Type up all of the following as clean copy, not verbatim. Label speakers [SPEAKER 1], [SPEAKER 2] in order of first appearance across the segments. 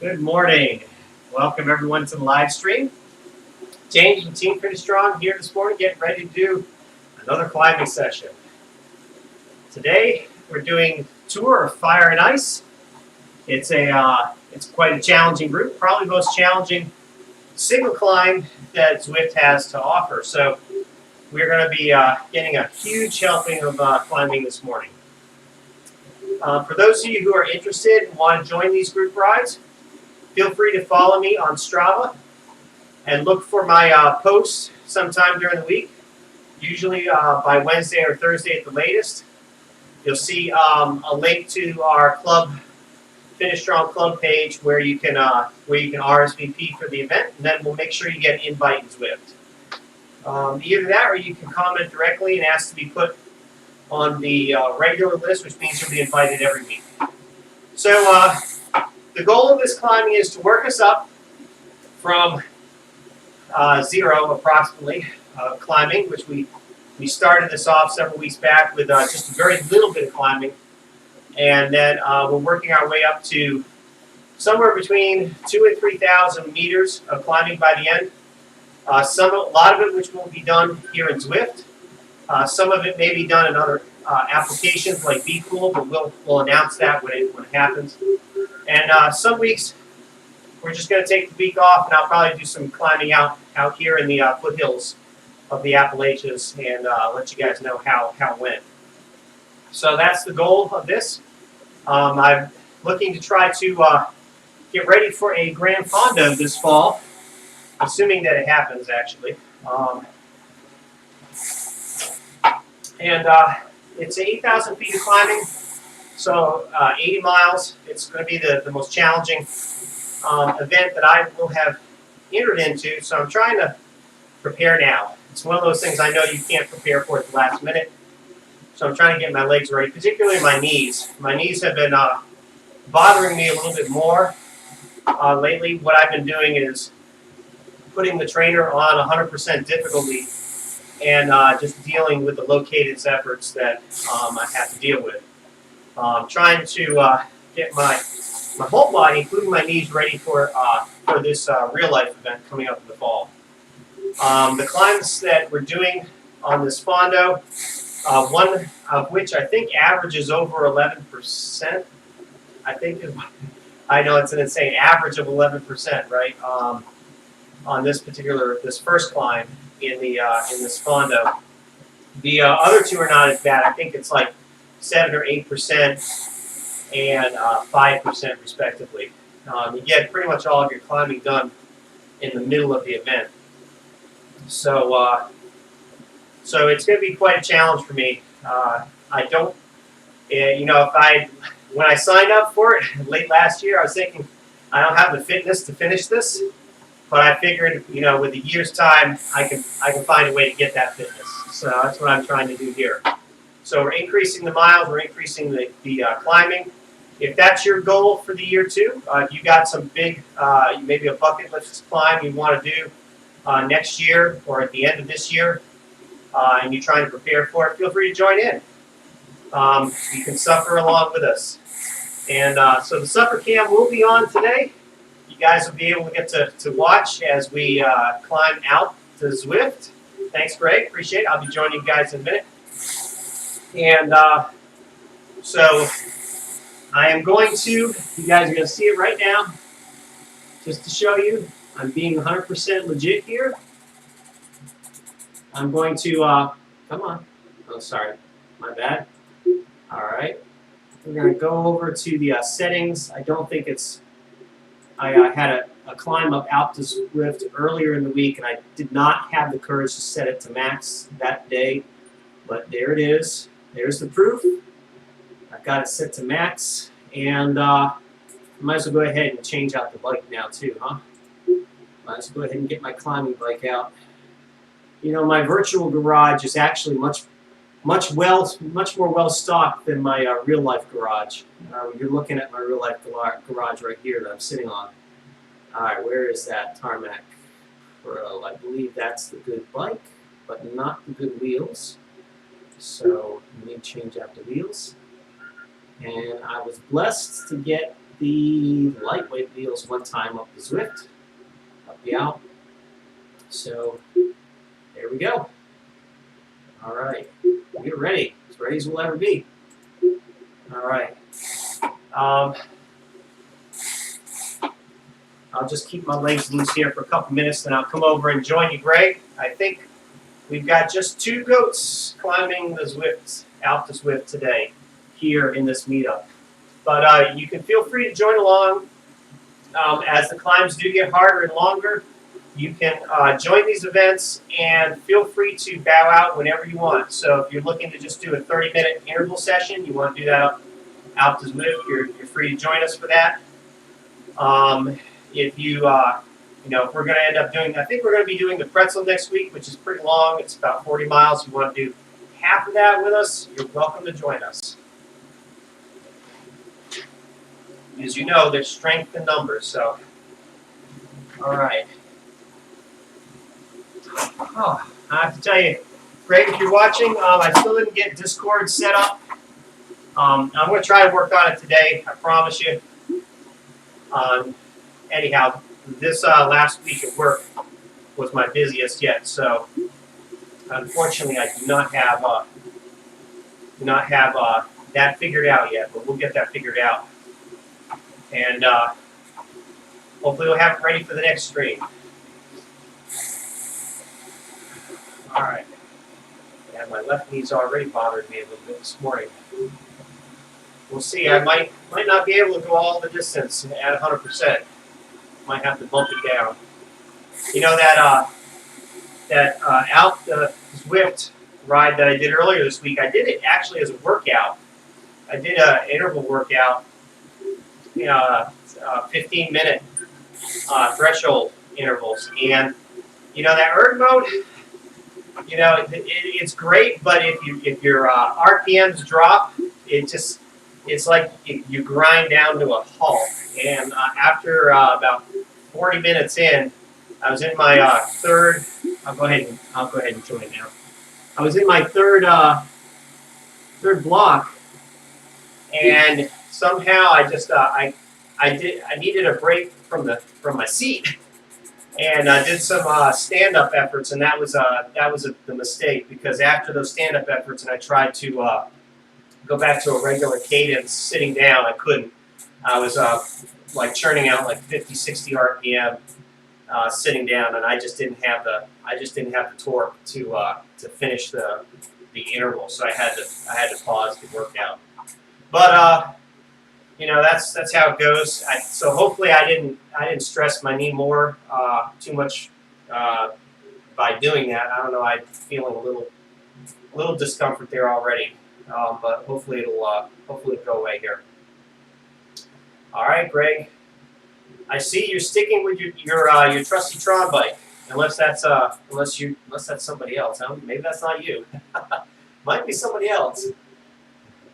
[SPEAKER 1] Good morning. Welcome everyone to the live stream. James from Team Pretty Strong here this morning, getting ready to do another climbing session. Today we're doing Tour of Fire and Ice. It's quite a challenging route, probably the most challenging single climb that Zwift has to offer. So we're going to be getting a huge helping of climbing this morning. For those of you who are interested and want to join these group rides, feel free to follow me on Strava and look for my posts sometime during the week, usually by Wednesday or Thursday at the latest. You'll see a link to our club, Finish Strong Club page where you can RSVP for the event, and then we'll make sure you get an invite in Zwift. Either that or you can comment directly and ask to be put on the regular list, which means you'll be invited every week. So the goal of this climbing is to work us up from zero approximately climbing, which we started this off several weeks back with just a very little bit of climbing, and then we're working our way up to somewhere between 2,000 and 3,000 meters of climbing by the end. A lot of it which will be done here in Zwift. Some of it may be done in other applications like Be Cool, but we'll announce that when it happens. And some weeks we're just going to take the week off, and I'll probably do some climbing out here in the foothills of the Appalachians and let you guys know how it went. So that's the goal of this. I'm looking to try to get ready for a Gran Fondo this fall, assuming that it happens actually. It's 8,000 feet of climbing, so 80 miles. It's going to be the most challenging event that I will have entered into, so I'm trying to prepare now. It's one of those things I know you can't prepare for at the last minute, so I'm trying to get my legs ready, particularly my knees. My knees have been bothering me a little bit more lately. What I've been doing is putting the trainer on 100% difficulty and just dealing with the located efforts that I have to deal with. Trying to get my whole body, including my knees, ready for this real life event coming up in the fall. The climbs that we're doing on this Fondo, one of which I think averages over 11%. I think I know it's an insane average of 11%, right? On this first climb in this Fondo. The other two are not as bad. I think it's like 7 or 8% and 5% respectively. You get pretty much all of your climbing done in the middle of the event. So it's going to be quite a challenge for me. I don't, when I signed up for it late last year, I was thinking I don't have the fitness to finish this, but I figured, with a year's time, I can find a way to get that fitness. So that's what I'm trying to do here. So we're increasing the miles, we're increasing the climbing. If that's your goal for the year too, if you got some big, maybe a bucket list climb you want to do next year or at the end of this year, and you're trying to prepare for it, feel free to join in. You can suffer along with us. And so the suffer cam will be on today. You guys will be able to get to watch as we climb out to Zwift. Thanks, Greg. Appreciate it. I'll be joining you guys in a minute. And so I am going to, you guys are going to see it right now, just to show you I'm being 100% legit here. I'm going to, come on. Oh, sorry. My bad. All right. We're going to go over to the settings. I don't think it's, I had a climb up out to Zwift earlier in the week, and I did not have the courage to set it to max that day. But there it is. There's the proof. I've got it set to max, and I might as well go ahead and change out the bike now too, huh? Might as well go ahead and get my climbing bike out. My virtual garage is actually much more well stocked than my real life garage. You're looking at my real life garage right here that I'm sitting on. All right, where is that Tarmac Pro? I believe that's the good bike, but not the good wheels. So we need to change out the wheels. And I was blessed to get the lightweight wheels one time up the Zwift, up the out. So there we go. All right, we're ready. As ready as we'll ever be. All right. I'll just keep my legs loose here for a couple minutes, then I'll come over and join you, Greg. I think we've got just 2 goats climbing the Zwift, out the Zwift today here in this meetup. But you can feel free to join along as the climbs do get harder and longer. You can join these events and feel free to bow out whenever you want. So if you're looking to just do a 30-minute interval session, you want to do that out to Zwift, you're free to join us for that. If you, if we're going to end up doing, I think we're going to be doing the pretzel next week, which is pretty long. It's about 40 miles. If you want to do half of that with us, you're welcome to join us. As you know, there's strength in numbers, so. All right. Oh, I have to tell you, Greg, if you're watching, I still didn't get Discord set up. I'm going to try to work on it today, I promise you. Anyhow, this last week at work was my busiest yet, so unfortunately I do not have that figured out yet, but we'll get that figured out. And hopefully we'll have it ready for the next stream. All right. Yeah, my left knee's already bothered me a little bit this morning. We'll see. I might not be able to go all the distance at 100%. Might have to bump it down. You know that out the Zwift ride that I did earlier this week, I did it actually as a workout. I did an interval workout, 15-minute threshold intervals. And, that erg mode, it's great, but if your RPMs drop, it's like you grind down to a halt. And after about 40 minutes in, I was in my third. I'll go ahead and join now. I was in my third block, and somehow I just I needed a break from my seat, and I did some stand-up efforts, and that was the mistake, because after those stand-up efforts, and I tried to go back to a regular cadence sitting down, I couldn't. I was like churning out like 50, 60 RPM sitting down, and I just didn't have the torque to finish the interval, so I had to pause the workout. But you know, that's how it goes. So hopefully I didn't stress my knee more too much by doing that. I don't know. I'm feeling a little discomfort there already, but hopefully it'll go away here. All right, Greg. I see you're sticking with your trusty Tron bike, unless that's somebody else. Huh? Maybe that's not you. Might be somebody else.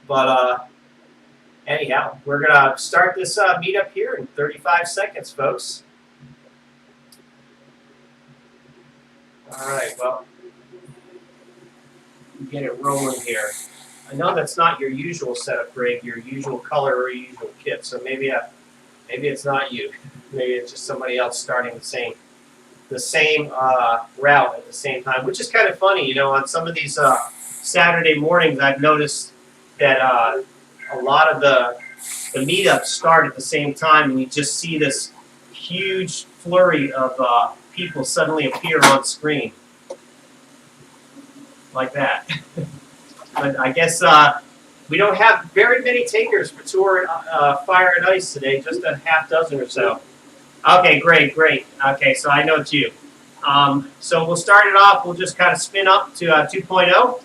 [SPEAKER 1] But anyhow, we're gonna start this meetup here in 35 seconds, folks. All right. Well, get it rolling here. I know that's not your usual setup, Greg. Your usual color or your usual kit. So maybe it's not you. Maybe it's just somebody else starting the same route at the same time, which is kind of funny. You know, on some of these Saturday mornings, I've noticed that a lot of the meetups start at the same time, and you just see this huge flurry of people suddenly appear on screen like that. But I guess we don't have very many takers for Tour Fire and Ice today, just a half dozen or so. Okay, great. Okay, so I know it's you. So we'll start it off. We'll just kind of spin up to 2.0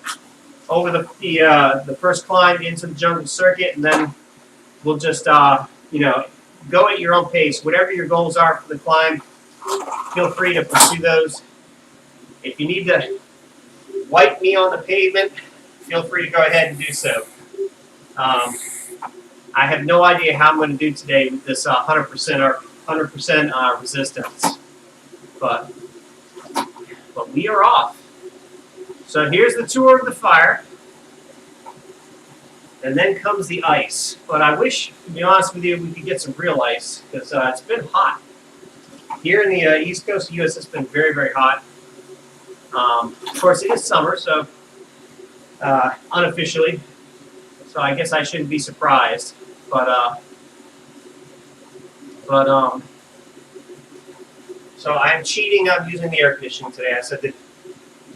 [SPEAKER 1] over the first climb into the jungle circuit, and then we'll just you know, go at your own pace. Whatever your goals are for the climb, feel free to pursue those. If you need to wipe me on the pavement, feel free to go ahead and do so. I have no idea how I'm going to do today with this 100% resistance, but we are off. So here's the tour of the fire, and then comes the ice. But I wish, to be honest with you, we could get some real ice, because it's been hot. Here in the east coast of the U.S., it's been very, very hot. Of course, it is summer, so unofficially, so I guess I shouldn't be surprised. So I'm cheating. I'm using the air conditioning today. I said that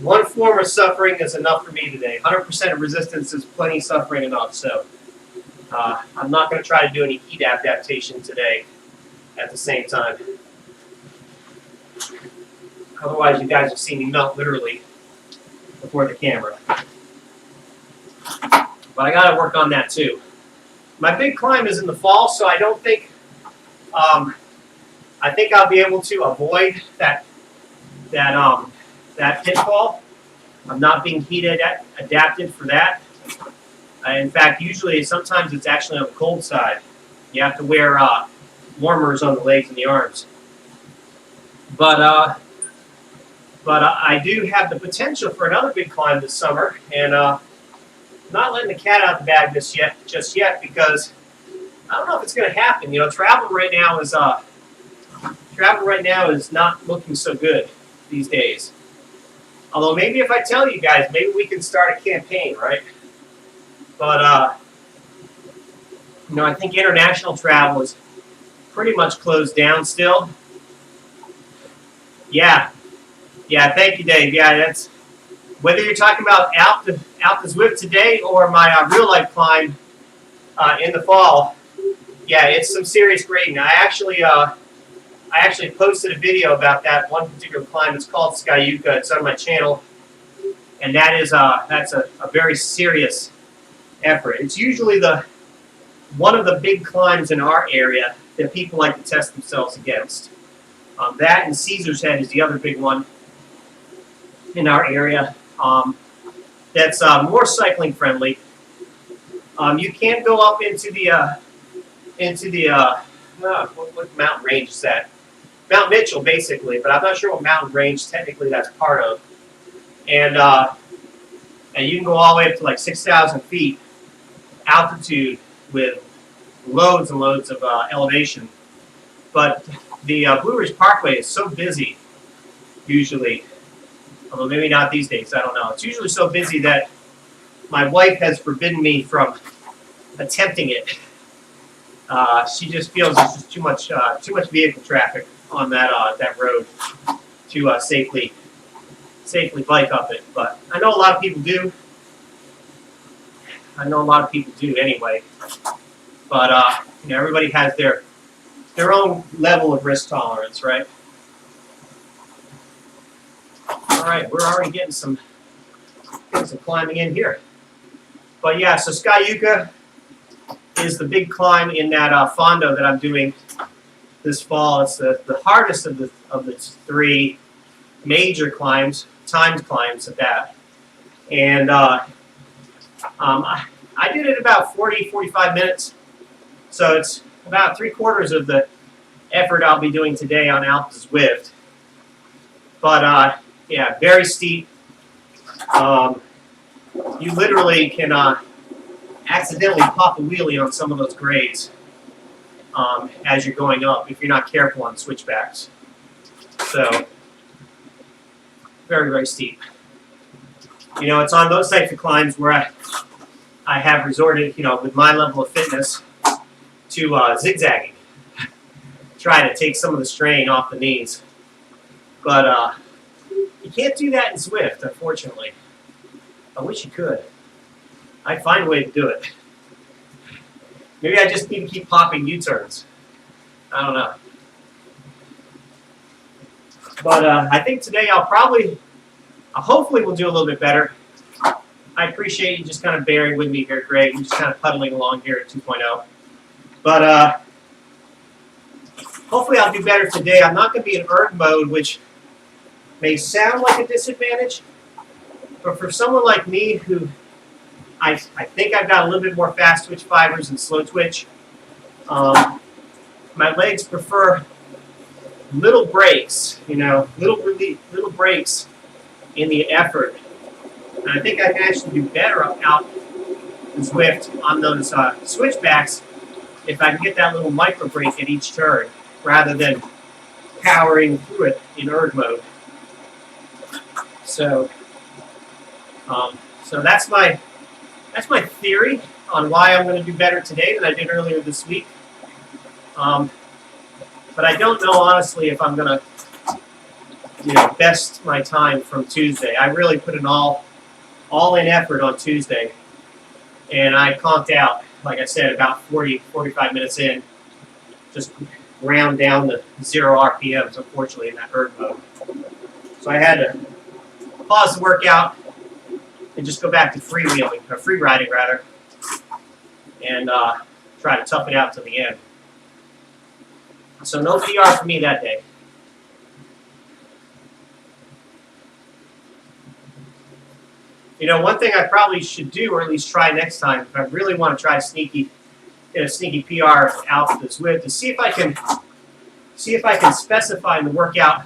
[SPEAKER 1] one form of suffering is enough for me today. 100% of resistance is plenty suffering enough. So I'm not going to try to do any heat adaptation today at the same time. Otherwise, you guys will see me melt literally before the camera. But I got to work on that too. My big climb is in the fall, so I don't think I think I'll be able to avoid that pitfall. I'm not being heat adapted for that. In fact, usually, sometimes it's actually on the cold side. You have to wear warmers on the legs and the arms. But I do have the potential for another big climb this summer, and not letting the cat out of the bag just yet, because I don't know if it's going to happen. You know, travel right now is not looking so good these days. Although maybe if I tell you guys, maybe we can start a campaign, right? But you know, I think international travel is pretty much closed down still. Yeah. Thank you, Dave. Yeah, that's whether you're talking about out the Zwift today or my real life climb in the fall. Yeah, it's some serious grading. I actually posted a video about that one particular climb. It's called Skyuka. It's on my channel, and that's a very serious effort. It's usually one of the big climbs in our area that people like to test themselves against. That and Caesar's Head is the other big one in our area. That's more cycling friendly. You can't go up into the what mountain range is that? Mount Mitchell, basically, but I'm not sure what mountain range technically that's part of. And And you can go all the way up to like 6,000 feet altitude with loads and loads of elevation. But the Blue Ridge Parkway is so busy, usually, although maybe not these days, I don't know. It's usually so busy that my wife has forbidden me from attempting it. She just feels there's just too much vehicle traffic on that road to safely bike up it. But I know a lot of people do. Anyway. But everybody has their own level of risk tolerance, right? All right, we're already getting some climbing in here. But yeah, so Sky Yucca is the big climb in that fondo that I'm doing this fall. It's the hardest of the three major climbs, timed climbs at that. And I did it about 45 minutes. So it's about 3/4 of the effort I'll be doing today on Alpha Zwift. But yeah, very steep. You literally can accidentally pop a wheelie on some of those grades as you're going up if you're not careful on switchbacks. So very, very steep. It's on those types of climbs where I have resorted, with my level of fitness, to zigzagging. Try to take some of the strain off the knees. But you can't do that in Zwift, unfortunately. I wish you could. I'd find a way to do it. Maybe I just need to keep popping U-turns. I don't know. But I think today hopefully we'll do a little bit better. I appreciate you just kind of bearing with me here, Greg. We're just kind of puddling along here at 2.0. But hopefully I'll do better today. I'm not going to be in erg mode, which may sound like a disadvantage. But for someone like me who I think I've got a little bit more fast twitch fibers and slow twitch, my legs prefer little breaks, little breaks in the effort. And I think I can actually do better out in Zwift on those switchbacks if I can get that little micro break at each turn rather than powering through it in erg mode. So that's my theory on why I'm going to do better today than I did earlier this week. But I don't know honestly if I'm going to best my time from Tuesday. I really put an all-in effort on Tuesday, and I conked out, like I said, about 45 minutes in, just ground down to 0 RPMs, unfortunately, in that erg mode. So I had to pause the workout and just go back to free riding rather, and try to tough it out to the end. So no PR for me that day. One thing I probably should do, or at least try next time, if I really want to try get a sneaky PR out for this Zwift, is see if I can specify in the workout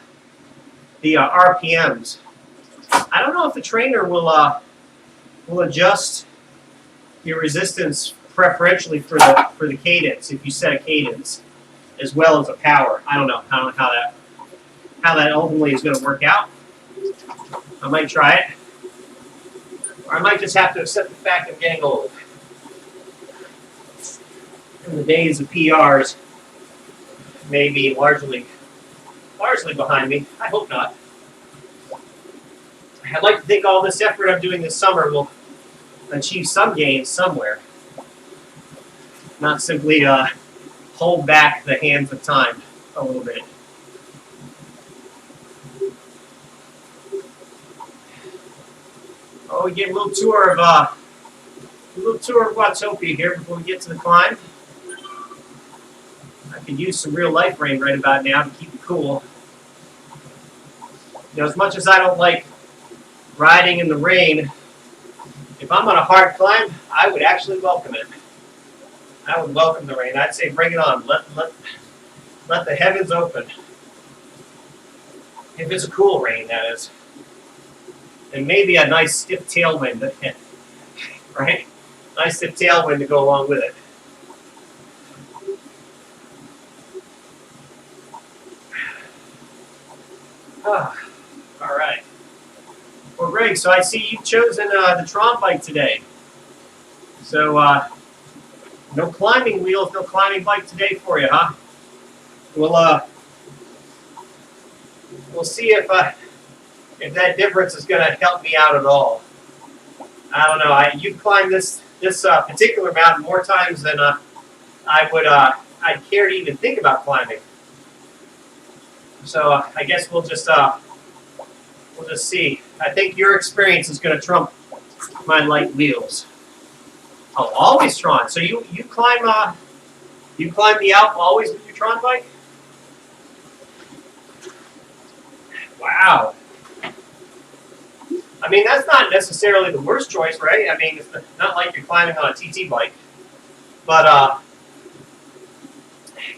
[SPEAKER 1] the RPMs. I don't know if the trainer will adjust your resistance preferentially for the cadence if you set a cadence as well as a power. I don't know how that ultimately is going to work out. I might try it. Or I might just have to accept the fact of getting old. And the days of PRs may be largely behind me. I hope not. I'd like to think all this effort I'm doing this summer will achieve some gains somewhere. Not simply hold back the hands of time a little bit. Oh, we get a little tour of Watopia here before we get to the climb. I could use some real life rain right about now to keep it cool. As much as I don't like riding in the rain, if I'm on a hard climb, I would actually welcome it. I would welcome the rain. I'd say bring it on. Let the heavens open. If it's a cool rain, that is. and maybe a nice stiff tailwind, right? Nice stiff tailwind to go along with it. All right. Well, Greg, so I see you've chosen the Tron bike today. So no climbing wheels, no climbing bike today for you, huh? We'll see if that difference is going to help me out at all. I don't know. You've climbed this particular mountain more times than I'd care to even think about climbing. So I guess we'll just see. I think your experience is going to trump my light wheels. Oh, always Tron. So you climb the Alp always with your Tron bike? Wow. I mean, that's not necessarily the worst choice, right? I mean, it's not like you're climbing on a TT bike, but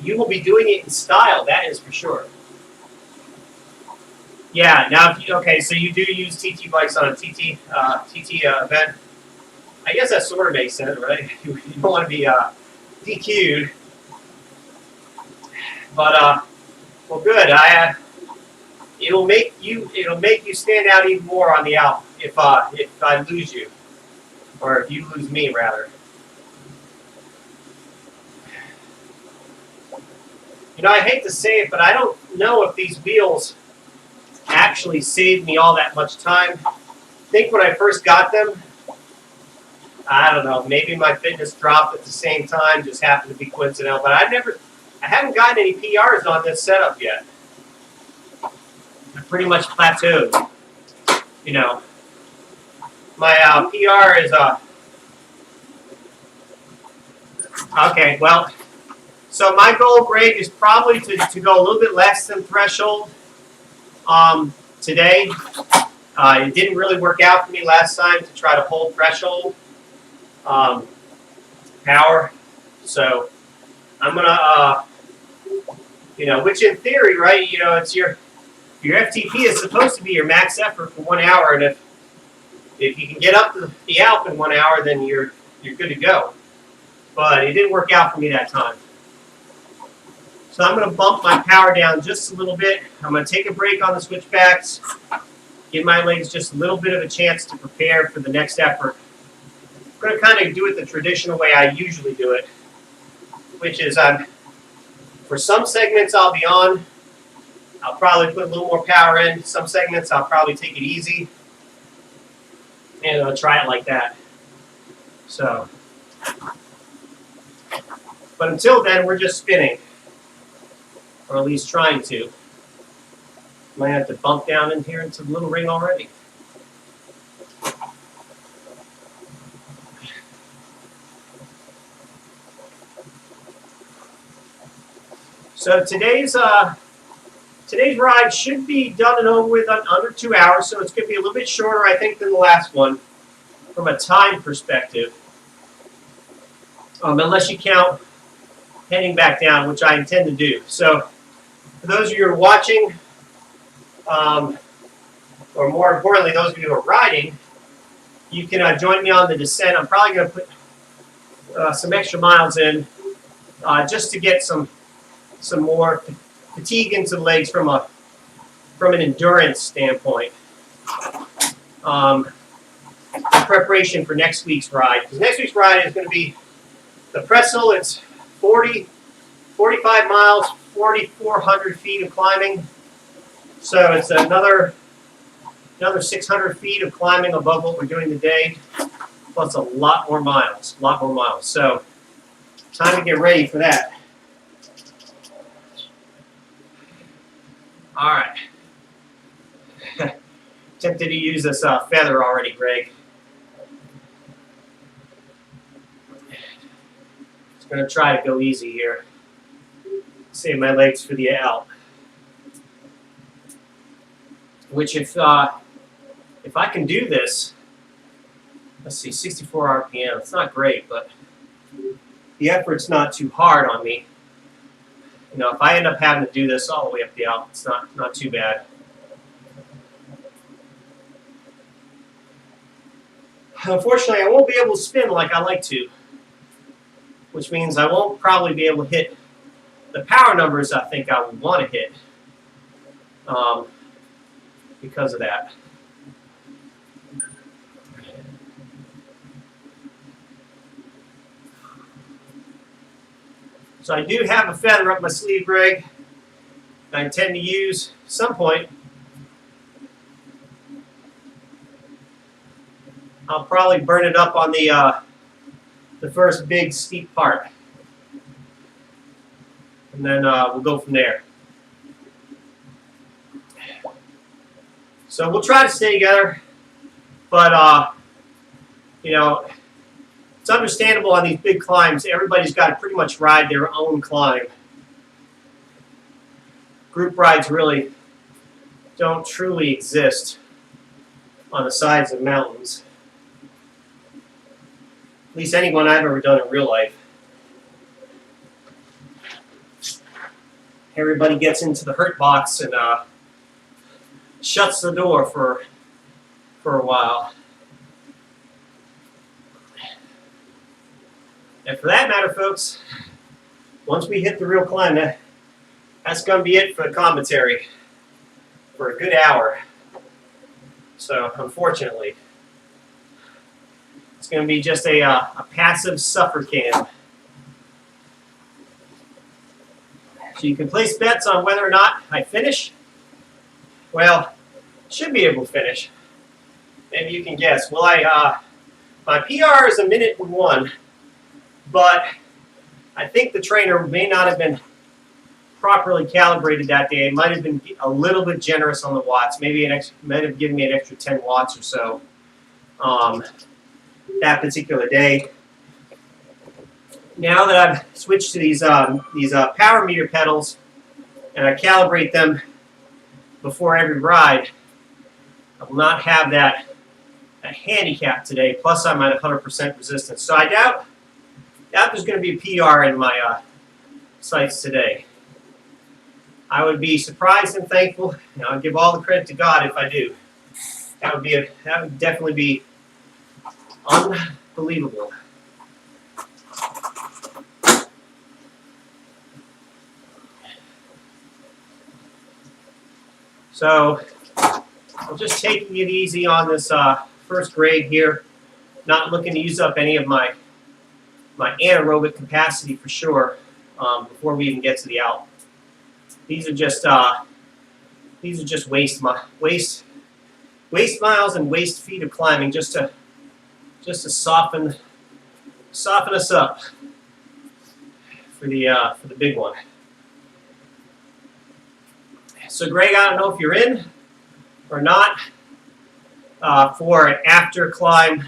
[SPEAKER 1] you will be doing it in style. That is for sure. Yeah. Now, okay, so you do use TT bikes on a TT event. I guess that sort of makes sense, right? You don't want to be DQ'd, but well, good. It'll make you stand out even more on the Alp if I lose you, or if you lose me rather. You know, I hate to say it, but I don't know if these wheels actually saved me all that much time. I think when I first got them, I don't know, maybe my fitness dropped at the same time, just happened to be coincidental. But I haven't gotten any PRs on this setup yet. I pretty much plateaued. You know, my PR is okay. Well, so my goal, Greg, is probably to go a little bit less than threshold today. It didn't really work out for me last time to try to hold threshold power. So I'm gonna, which in theory, right? You know, it's your FTP is supposed to be your max effort for 1 hour, and if you can get up to the Alp in 1 hour, then you're good to go. But it didn't work out for me that time. So I'm going to bump my power down just a little bit. I'm going to take a break on the switchbacks, give my legs just a little bit of a chance to prepare for the next effort. I'm going to kind of do it the traditional way I usually do it, which is for some segments I'll be on. I'll probably put a little more power in. Some segments I'll probably take it easy, and I'll try it like that. So, but until then, we're just spinning, or at least trying to. Might have to bump down in here into the little ring already. So today's ride should be done and over with in under 2 hours, so it's going to be a little bit shorter, I think, than the last one from a time perspective. Unless you count heading back down, which I intend to do. So for those of you who are watching, or more importantly, those of you who are riding, you can join me on the descent. I'm probably going to put some extra miles in just to get some more fatigue into the legs from an endurance standpoint. In preparation for next week's ride, because next week's ride is going to be the Pretzel. It's 45 miles, 4,400 feet of climbing. So it's another 600 feet of climbing above what we're doing today, plus a lot more miles. So time to get ready for that. All right. Tempted to use this feather already, Greg. Just going to try to go easy here. Save my legs for the Alp. Which, if I can do this, let's see, 64 RPM. It's not great, but the effort's not too hard on me. You know, if I end up having to do this all the way up the Alp, it's not too bad. Unfortunately, I won't be able to spin like I like to, which means I won't probably be able to hit the power numbers I think I would want to hit because of that. So I do have a feather up my sleeve, Greg, that I intend to use at some point. I'll probably burn it up on the first big steep part. And then we'll go from there. So we'll try to stay together, but you know, it's understandable on these big climbs. Everybody's got to pretty much ride their own climb. Group rides really don't truly exist on the sides of mountains. At least anyone I've ever done in real life. Everybody gets into the hurt box and shuts the door for a while. And for that matter, folks, once we hit the real climb, that's going to be it for the commentary for a good hour. So, unfortunately, it's going to be just a passive suffer cam. So you can place bets on whether or not I finish. Well, should be able to finish. Maybe you can guess. Will I? My PR is 1:01, but I think the trainer may not have been properly calibrated that day. It might have been a little bit generous on the watts. Maybe might have given me an extra 10 watts or so that particular day. Now that I've switched to these power meter pedals and I calibrate them before every ride, I will not have that handicap today. Plus, I'm at 100% resistance. So I doubt there's going to be a PR in my sights today. I would be surprised and thankful, and I'll give all the credit to God if I do. That would definitely be unbelievable. So I'm just taking it easy on this first grade here. Not looking to use up any of my anaerobic capacity for sure before we even get to the Alp. These are just waste miles and waste feet of climbing just to soften us up for the big one. So Greg, I don't know if you're in or not for an after climb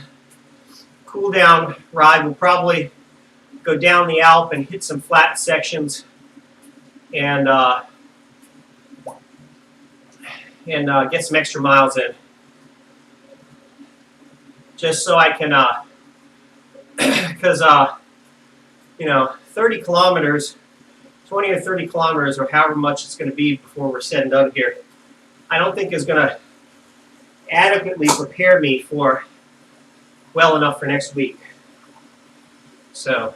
[SPEAKER 1] cool down ride. We'll probably go down the Alp and hit some flat sections and get some extra miles in, just so I can, because 30 kilometers, 20 or 30 kilometers, or however much it's going to be before we're said and done here, I don't think is going to adequately prepare me for well enough for next week. So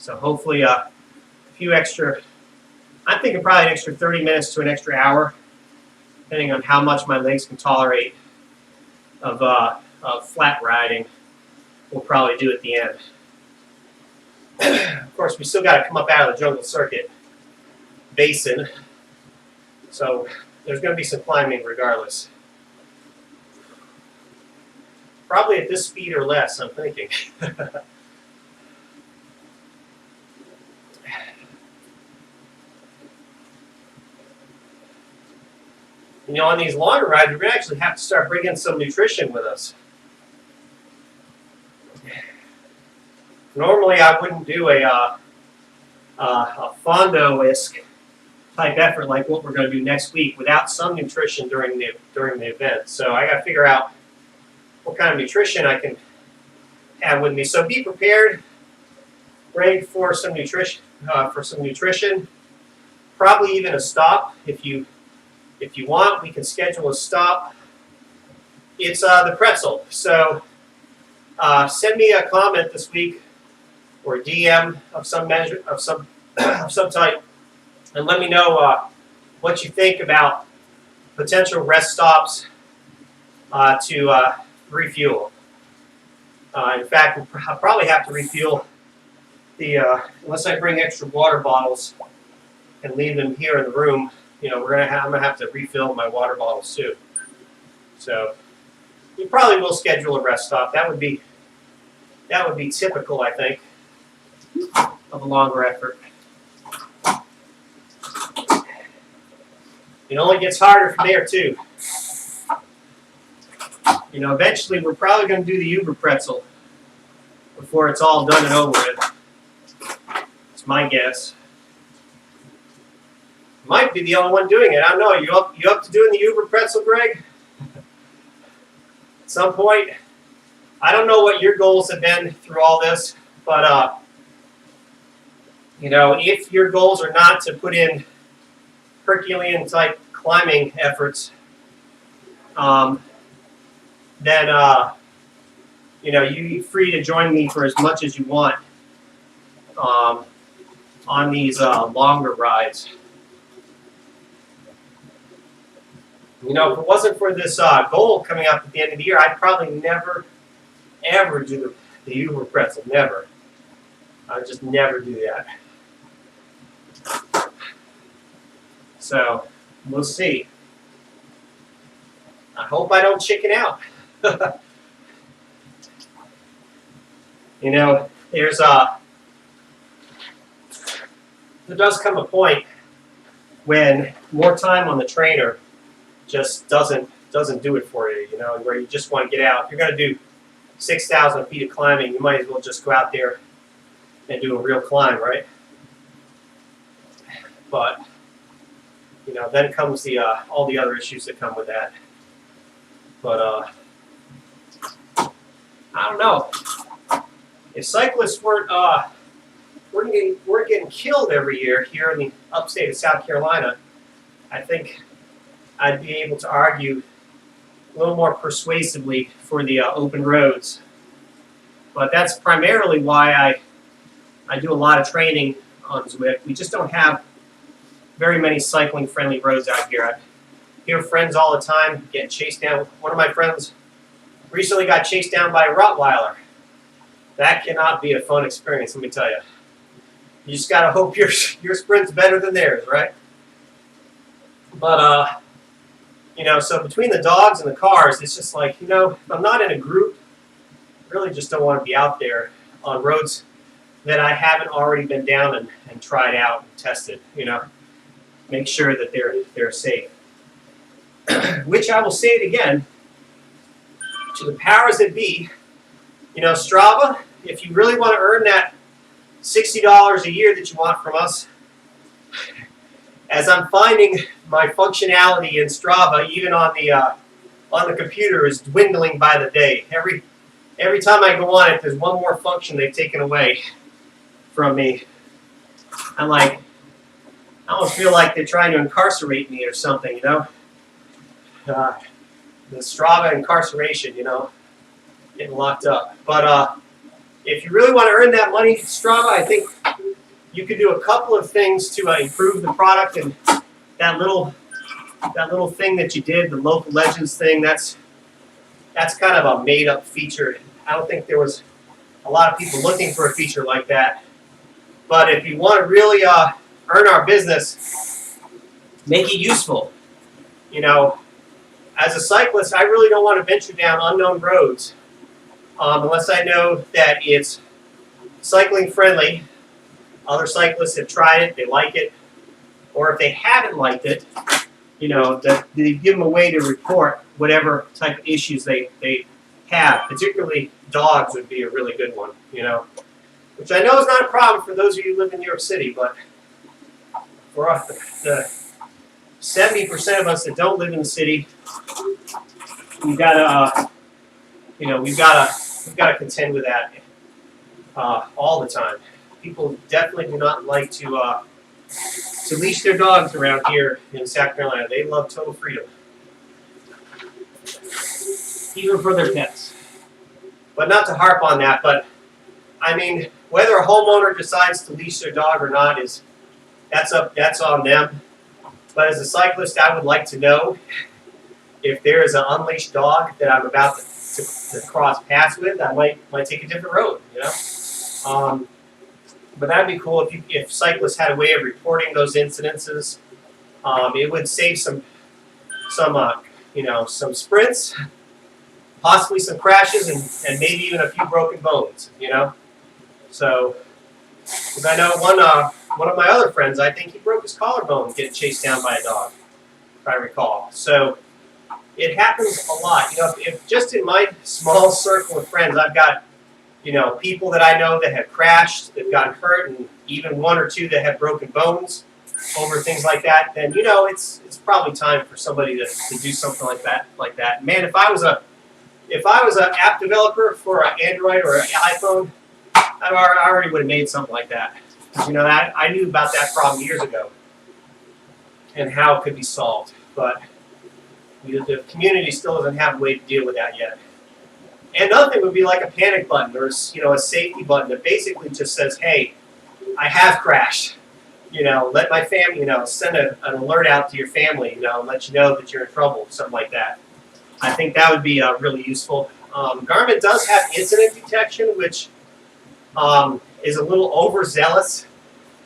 [SPEAKER 1] hopefully a few extra, I'm thinking probably an extra 30 minutes to an extra hour, depending on how much my legs can tolerate of flat riding, we'll probably do at the end. Of course, we still got to come up out of the jungle circuit basin, so there's going to be some climbing regardless. Probably at this speed or less, I'm thinking. On these longer rides, we're going to actually have to start bringing some nutrition with us. Normally, I wouldn't do a fondo-esque type effort like what we're going to do next week without some nutrition during the event. So I got to figure out what kind of nutrition I can have with me. So be prepared, ready for some nutrition. Probably even a stop if you want. We can schedule a stop It's the pretzel. So send me a comment this week or a DM of some measure of some of some type, and let me know what you think about potential rest stops to refuel. In fact, I'll probably have to refuel the unless I bring extra water bottles and leave them here in the room. You know, I'm gonna have to refill my water bottles too. So you probably will schedule a rest stop. That would be typical, I think, of a longer effort. It only gets harder from there too. You know, eventually we're probably going to do the Uber pretzel before it's all done and over with. It's my guess. Might be the only one doing it. I don't know. You up to doing the Uber pretzel, Greg? At some point. I don't know what your goals have been through all this, but you know, if your goals are not to put in Herculean type climbing efforts, then you know, you're free to join me for as much as you want on these longer rides. You know, if it wasn't for this goal coming up at the end of the year, I'd probably never, ever do the Uber pretzel. Never. I'd just never do that. So, we'll see. I hope I don't chicken out. You know, there does come a point when more time on the trainer just doesn't do it for you, you know, where you just want to get out. If you're going to do 6,000 feet of climbing, you might as well just go out there and do a real climb, right? But, you know, then comes the all the other issues that come with that. But I don't know. If cyclists weren't getting killed every year here in the upstate of South Carolina, I think I'd be able to argue a little more persuasively for the open roads. But that's primarily why I do a lot of training on Zwift. We just don't have very many cycling-friendly roads out here. I hear friends all the time getting chased down. One of my friends recently got chased down by a Rottweiler. That cannot be a fun experience, let me tell you. You just got to hope your sprint's better than theirs, right? But, you know, so between the dogs and the cars, it's just like, you know, if I'm not in a group, I really just don't want to be out there on roads that I haven't already been down and tried out and tested, you know. Make sure that they're safe. Which I will say it again, to the powers that be, you know, Strava, if you really want to earn that $60 a year that you want from us, as I'm finding my functionality in Strava, even on the computer, is dwindling by the day. Every time I go on it, there's one more function they've taken away from me. I'm like, I almost feel like they're trying to incarcerate me or something, you know? The Strava incarceration, you know, getting locked up. But if you really want to earn that money, Strava, I think you could do a couple of things to improve the product. And that little thing that you did, the local legends thing, that's kind of a made-up feature. I don't think there was a lot of people looking for a feature like that. But if you want to really earn our business, make it useful. You know, as a cyclist, I really don't want to venture down unknown roads unless I know that it's cycling friendly. Other cyclists have tried it, they like it. Or if they haven't liked it, you know, they give them a way to report whatever type of issues they have. Particularly dogs would be a really good one, you know. Which I know is not a problem for those of you who live in New York City, but for us, the 70% of us that don't live in the city, we've gotta contend with that all the time. People definitely do not like to leash their dogs around here in South Carolina. They love total freedom. even for their pets. But not to harp on that, but I mean, whether a homeowner decides to leash their dog or not that's on them. But as a cyclist, I would like to know if there is an unleashed dog that I'm about to cross paths with. I might take a different road, But that'd be cool if cyclists had a way of reporting those incidences. It would save some sprints, possibly some crashes, and maybe even a few broken bones, So, because I know one of my other friends, I think he broke his collarbone getting chased down by a dog, if I recall. So, it happens a lot. If just in my small circle of friends, I've got, people that I know that have crashed, that gotten hurt, and even one or two that have broken bones over things like that, then it's probably time for somebody to do something like that. Man, if I was an app developer for an Android or an iPhone, I already would have made something like that. That I knew about that problem years ago and how it could be solved, but the community still doesn't have a way to deal with that yet. And another thing would be like a panic button or a safety button that basically just says, "Hey, I have crashed. Let my family, send an alert out to your family, let you know that you're in trouble," something like that. I think that would be really useful. Garmin does have incident detection, which is a little overzealous.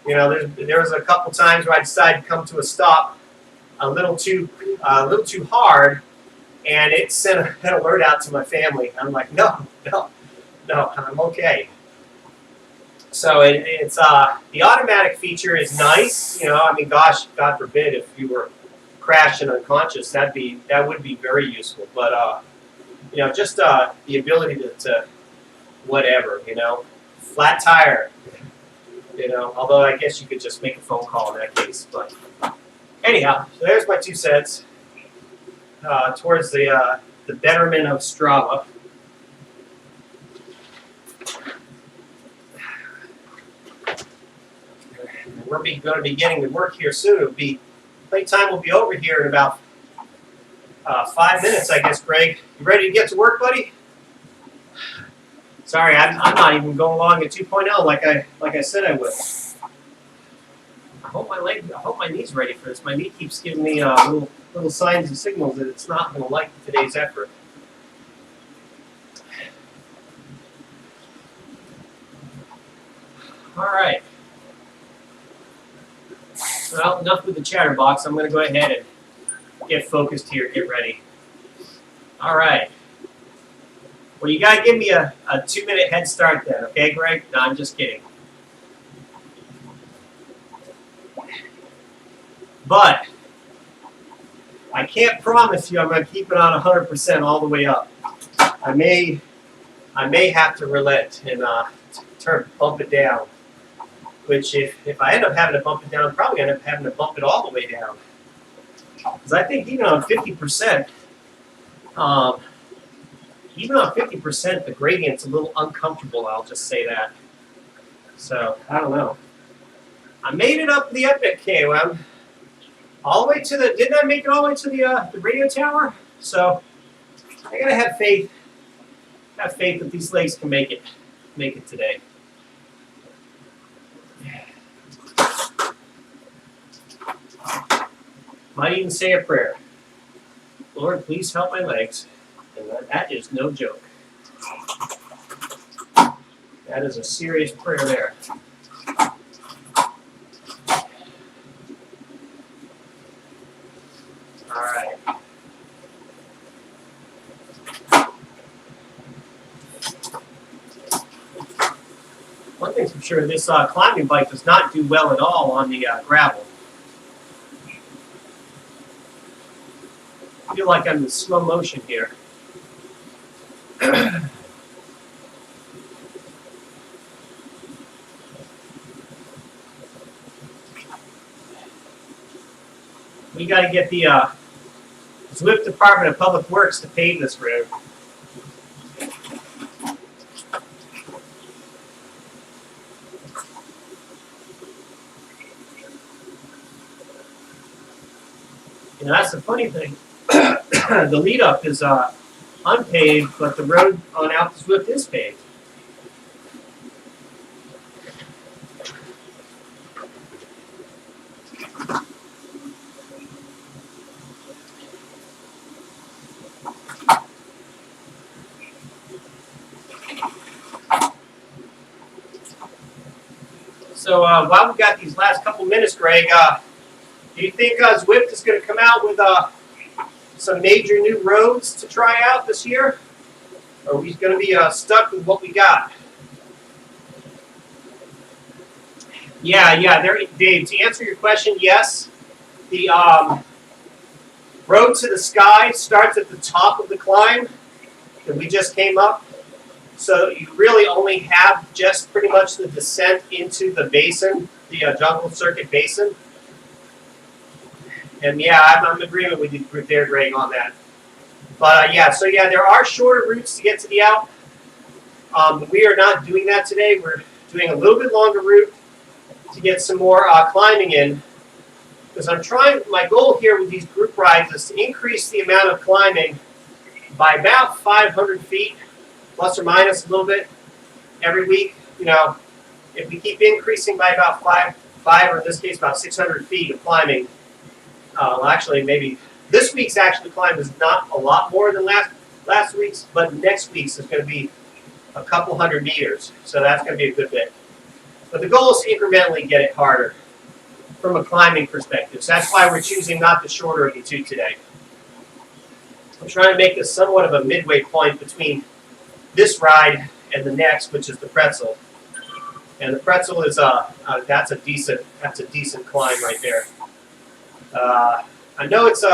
[SPEAKER 1] There was a couple times where I decided to come to a stop a little too hard, and it sent an alert out to my family. I'm like, no, I'm okay. So it's the automatic feature is nice. Gosh, God forbid if you were crashed and unconscious, that would be very useful. But just the ability to whatever, flat tire. Although I guess you could just make a phone call in that case. But anyhow, so there's my 2 cents towards the betterment of Strava. We're going to be getting to work here soon. Playtime will be over here in about 5 minutes, I guess. Greg, you ready to get to work, buddy? Sorry, I'm not even going along at 2.0 like I said I would. I hope my knee's ready for this. My knee keeps giving me little signs and signals that it's not going to like today's effort. All right. Well, enough with the chatterbox. I'm going to go ahead and get focused here. Get ready. All right. Well, you got to give me a 2-minute head start then, okay, Greg? No, I'm just kidding. But I can't promise you I'm going to keep it on 100% all the way up. I may have to relent and bump it down. Which, if I end up having to bump it down, I'm probably end up having to bump it all the way down. Because I think even on 50%, the gradient's a little uncomfortable. I'll just say that. So I don't know. I made it up the Epic KOM, all the way to the. Didn't I make it all the way to the radio tower? So I gotta have faith. Have faith that these legs can make it today. Might even say a prayer. Lord, please help my legs. And that is no joke. That is a serious prayer there. All right. One thing's for sure, this climbing bike does not do well at all on the gravel. I feel like I'm in slow motion here. We got to get the Zwift Department of Public Works to pave this road. That's the funny thing. The lead up is unpaved, but the road on out to Zwift is paved. So while we've got these last couple minutes, Greg, do you think Zwift is going to come out with some major new roads to try out this year? Or are we going to be stuck with what we got? Yeah, Dave, to answer your question, yes. The road to the sky starts at the top of the climb that we just came up. So you really only have just pretty much the descent into the basin, the jungle circuit basin. And yeah, I'm in agreement with you there, Greg, on that. But yeah, there are shorter routes to get to the Alp. We are not doing that today. We're doing a little bit longer route to get some more climbing in. Because my goal here with these group rides is to increase the amount of climbing by about 500 feet, plus or minus a little bit every week. You know, if we keep increasing by about five, or in this case about 600 feet of climbing, well, actually maybe this week's actually climb is not a lot more than last week's, but next week's is going to be a couple hundred meters, so that's going to be a good bit. But the goal is to incrementally get it harder from a climbing perspective. So that's why we're choosing not the shorter of the two today. I'm trying to make this somewhat of a midway point between this ride and the next, which is the pretzel. And the pretzel is that's a decent climb right there. I know it's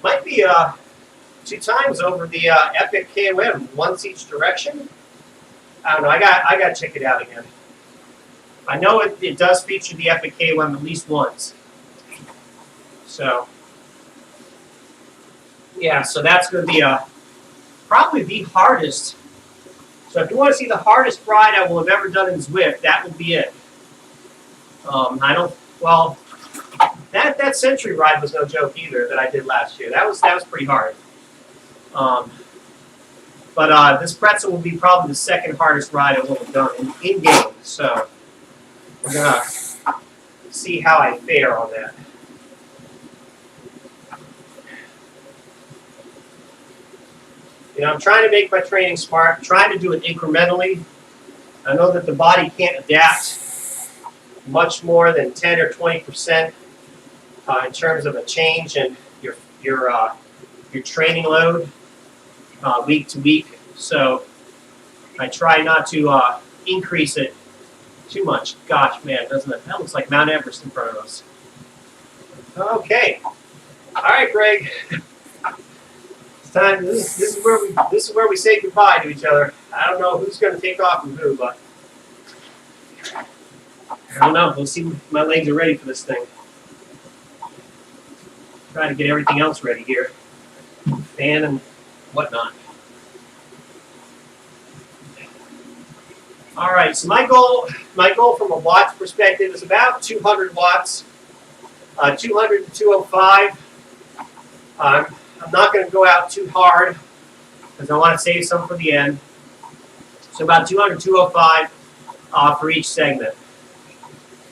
[SPEAKER 1] might be 2 times over the Epic KOM, once each direction. I don't know. I got to check it out again. I know it does feature the Epic KOM at least once. So yeah, so that's going to be probably the hardest. So if you want to see the hardest ride I will have ever done in Zwift, that would be it. That Century ride was no joke either that I did last year. That was pretty hard. But this pretzel will be probably the second hardest ride I will have done in game. So we're gonna see how I fare on that. You know, I'm trying to make my training smart, trying to do it incrementally. I know that the body can't adapt much more than 10 or 20% in terms of a change in your training load week to week. So I try not to increase it too much. Gosh, man, doesn't it? That looks like Mount Everest in front of us. Okay. All right, Greg. It's time. This is where we say goodbye to each other. I don't know who's going to take off and who, but I don't know. We'll see if my legs are ready for this thing. Try to get everything else ready here. Fan and whatnot. All right, so my goal from a watts perspective is about 200 watts, 200 to 205. I'm not going to go out too hard because I want to save some for the end. So about 200 to 205 for each segment.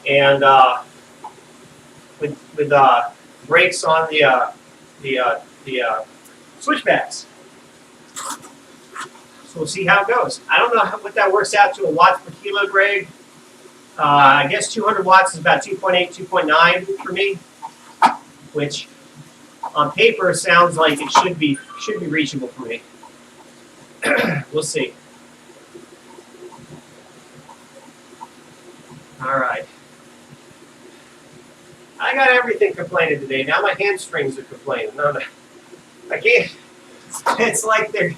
[SPEAKER 1] And with brakes on the switchbacks. So we'll see how it goes. I don't know what that works out to in watts per kilo, Greg. I guess 200 watts is about 2.8, 2.9 for me, which on paper sounds like it should be reachable for me. We'll see. All right. I got everything complaining today. Now my hamstrings are complaining. No, I can't. It's like they're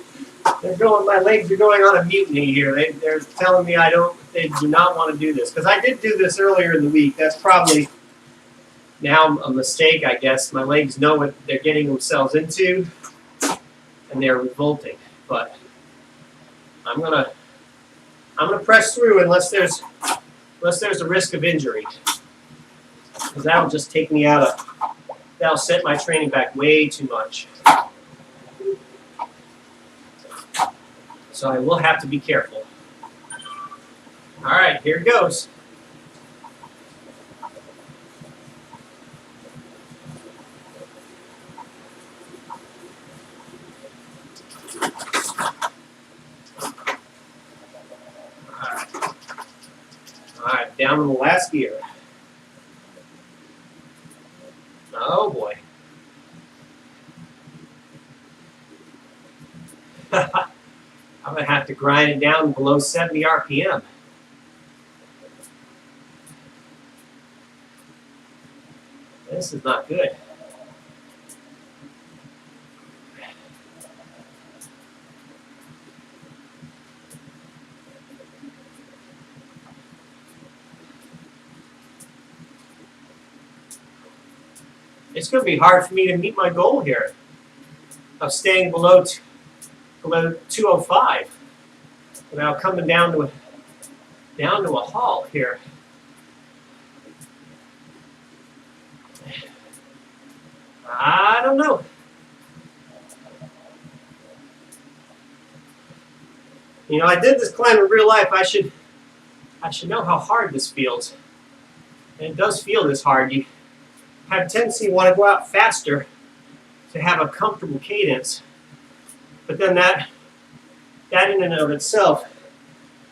[SPEAKER 1] going. My legs are going on a mutiny here. They're telling me they do not want to do this because I did do this earlier in the week. That's probably now a mistake, I guess. My legs know what they're getting themselves into, and they're revolting. But I'm gonna press through unless there's a risk of injury, because that'll just take me out of. That'll set my training back way too much. So I will have to be careful. All right, here it goes. All right, down in the last gear. Oh boy. I'm going to have to grind it down below 70 RPM. This is not good. It's going to be hard for me to meet my goal here of staying below 205 without coming down to a halt here. I don't know. You know, I did this climb in real life. I should know how hard this feels. And it does feel this hard. You have a tendency to want to go out faster to have a comfortable cadence. But then that in and of itself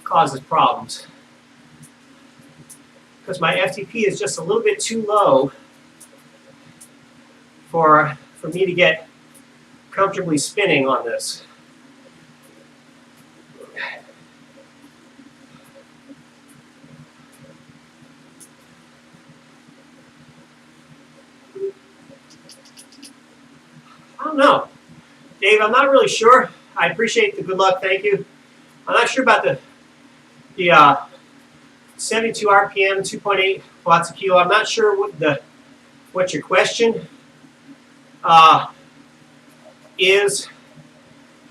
[SPEAKER 1] causes problems. Because my FTP is just a little bit too low for me to get comfortably spinning on this. I don't know. Dave, I'm not really sure. I appreciate the good luck, thank you. I'm not sure about the 72 RPM, 2.8 watts a kilo. I'm not sure what your question is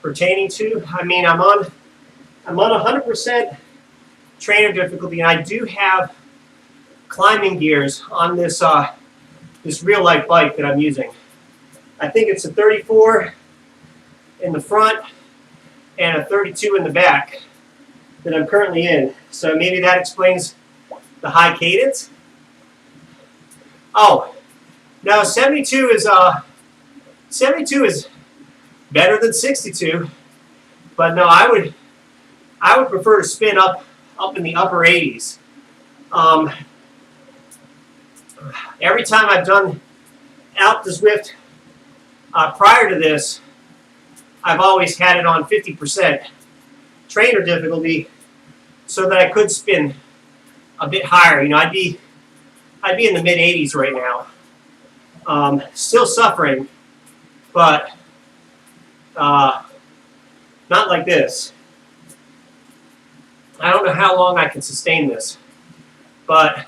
[SPEAKER 1] pertaining to. I mean, I'm on 100% trainer difficulty, and I do have climbing gears on this real life bike that I'm using. I think it's a 34 in the front and a 32 in the back that I'm currently in. So maybe that explains the high cadence. Oh, no, 72 is better than 62, but no, I would prefer to spin up in the upper 80s. Every time I've done out the Zwift prior to this, I've always had it on 50% trainer difficulty so that I could spin a bit higher. You know, I'd be in the mid 80s right now. Still suffering, but not like this. I don't know how long I can sustain this, but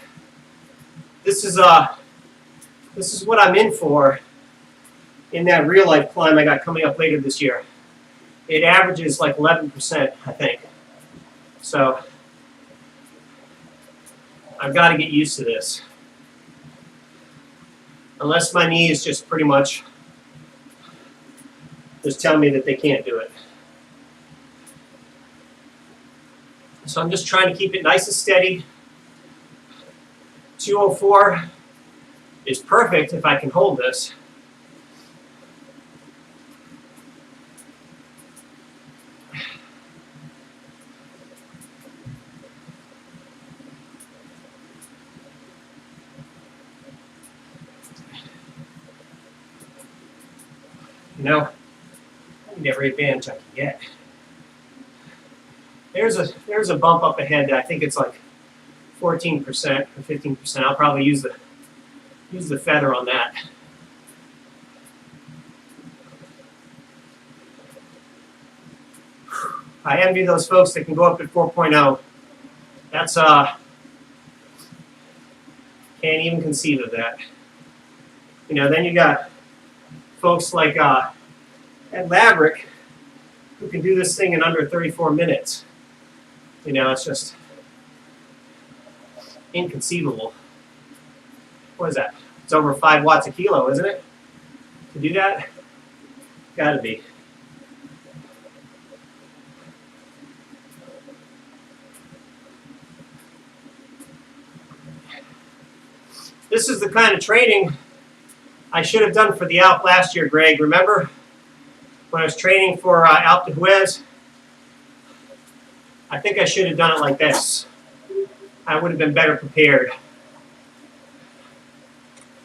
[SPEAKER 1] this is what I'm in for in that real life climb I got coming up later this year. It averages like 11%, I think. So I've got to get used to this. Unless my knees just pretty much just tell me that they can't do it. So I'm just trying to keep it nice and steady. 204 is perfect if I can hold this. You know, I need every advantage I can get. There's a bump up ahead that I think it's like 14% or 15%. I'll probably use the feather on that. I envy those folks that can go up at 4.0. That's can't even conceive of that. You know, then you got folks like Ed Laverick who can do this thing in under 34 minutes. You know, it's just inconceivable. What is that? It's over 5 watts a kilo, isn't it? To do that? Gotta be. This is the kind of training I should have done for the Alp last year, Greg. Remember when I was training for Alp d'Huez? I think I should have done it like this. I would have been better prepared.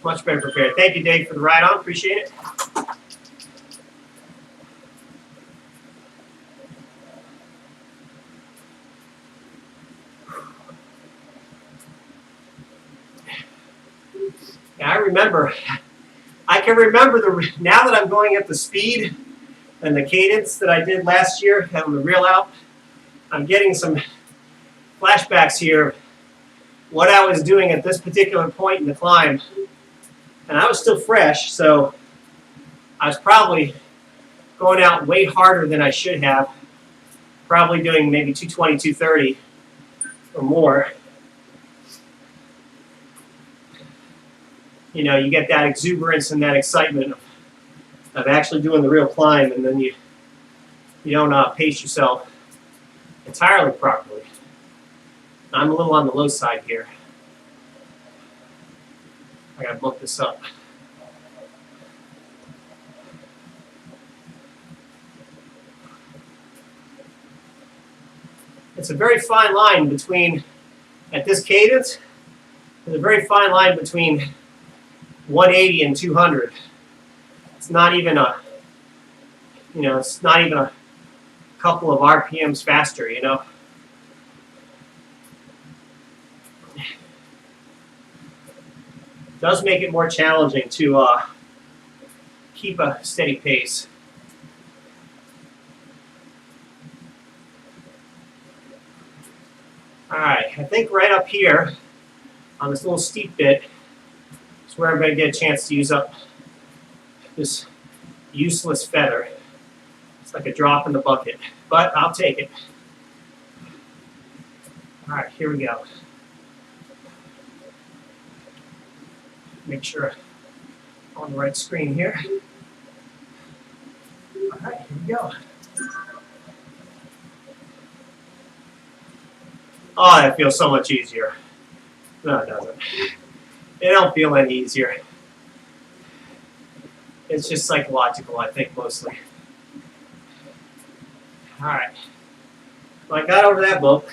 [SPEAKER 1] Much better prepared. Thank you, Dave, for the ride on. Appreciate it. Yeah, I can remember now that I'm going at the speed and the cadence that I did last year on the real Alp, I'm getting some flashbacks here of what I was doing at this particular point in the climb. And I was still fresh, so I was probably going out way harder than I should have. Probably doing maybe 220, 230 or more. You know, you get that exuberance and that excitement of actually doing the real climb, and then you don't pace yourself entirely properly. I'm a little on the low side here. I gotta bump this up. It's a very fine line between, at this cadence, there's a very fine line between 180 and 200. It's not even it's not even a couple of RPMs faster, you know. It does make it more challenging to keep a steady pace. All right, I think right up here on this little steep bit is where I'm going to get a chance to use up this useless feather. It's like a drop in the bucket, but I'll take it. All right, here we go. Make sure I'm on the right screen here. All right, here we go. Oh, that feels so much easier. No, it doesn't. It don't feel any easier. It's just psychological, I think, mostly. All right. Well, I got over that bump.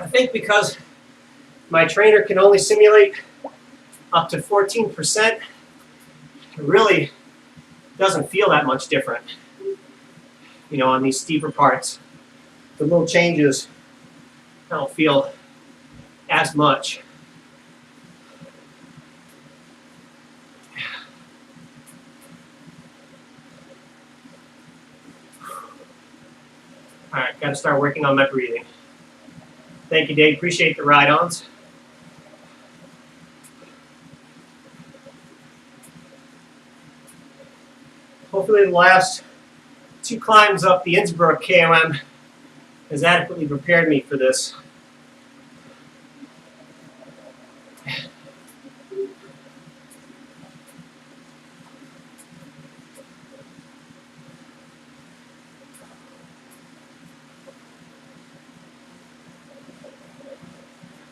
[SPEAKER 1] I think because my trainer can only simulate up to 14%, it really doesn't feel that much different, you know, on these steeper parts. The little changes don't feel as much. All right, got to start working on my breathing. Thank you, Dave. Appreciate the ride-ons. Hopefully the last 2 climbs up the Innsbruck KOM has adequately prepared me for this.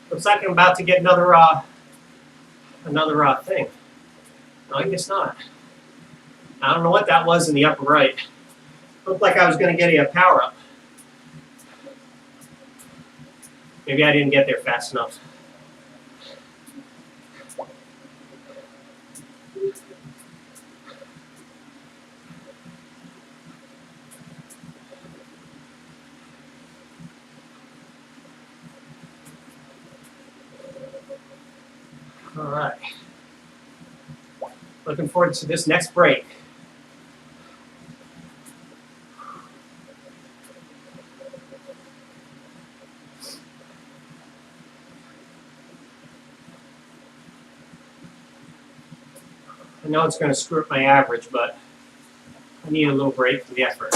[SPEAKER 1] Looks like I'm about to get another thing. No, I guess not. I don't know what that was in the upper right. Looked like I was going to get a power-up. Maybe I didn't get there fast enough. All right. Looking forward to this next break. I know it's going to screw up my average, but I need a little break for the effort.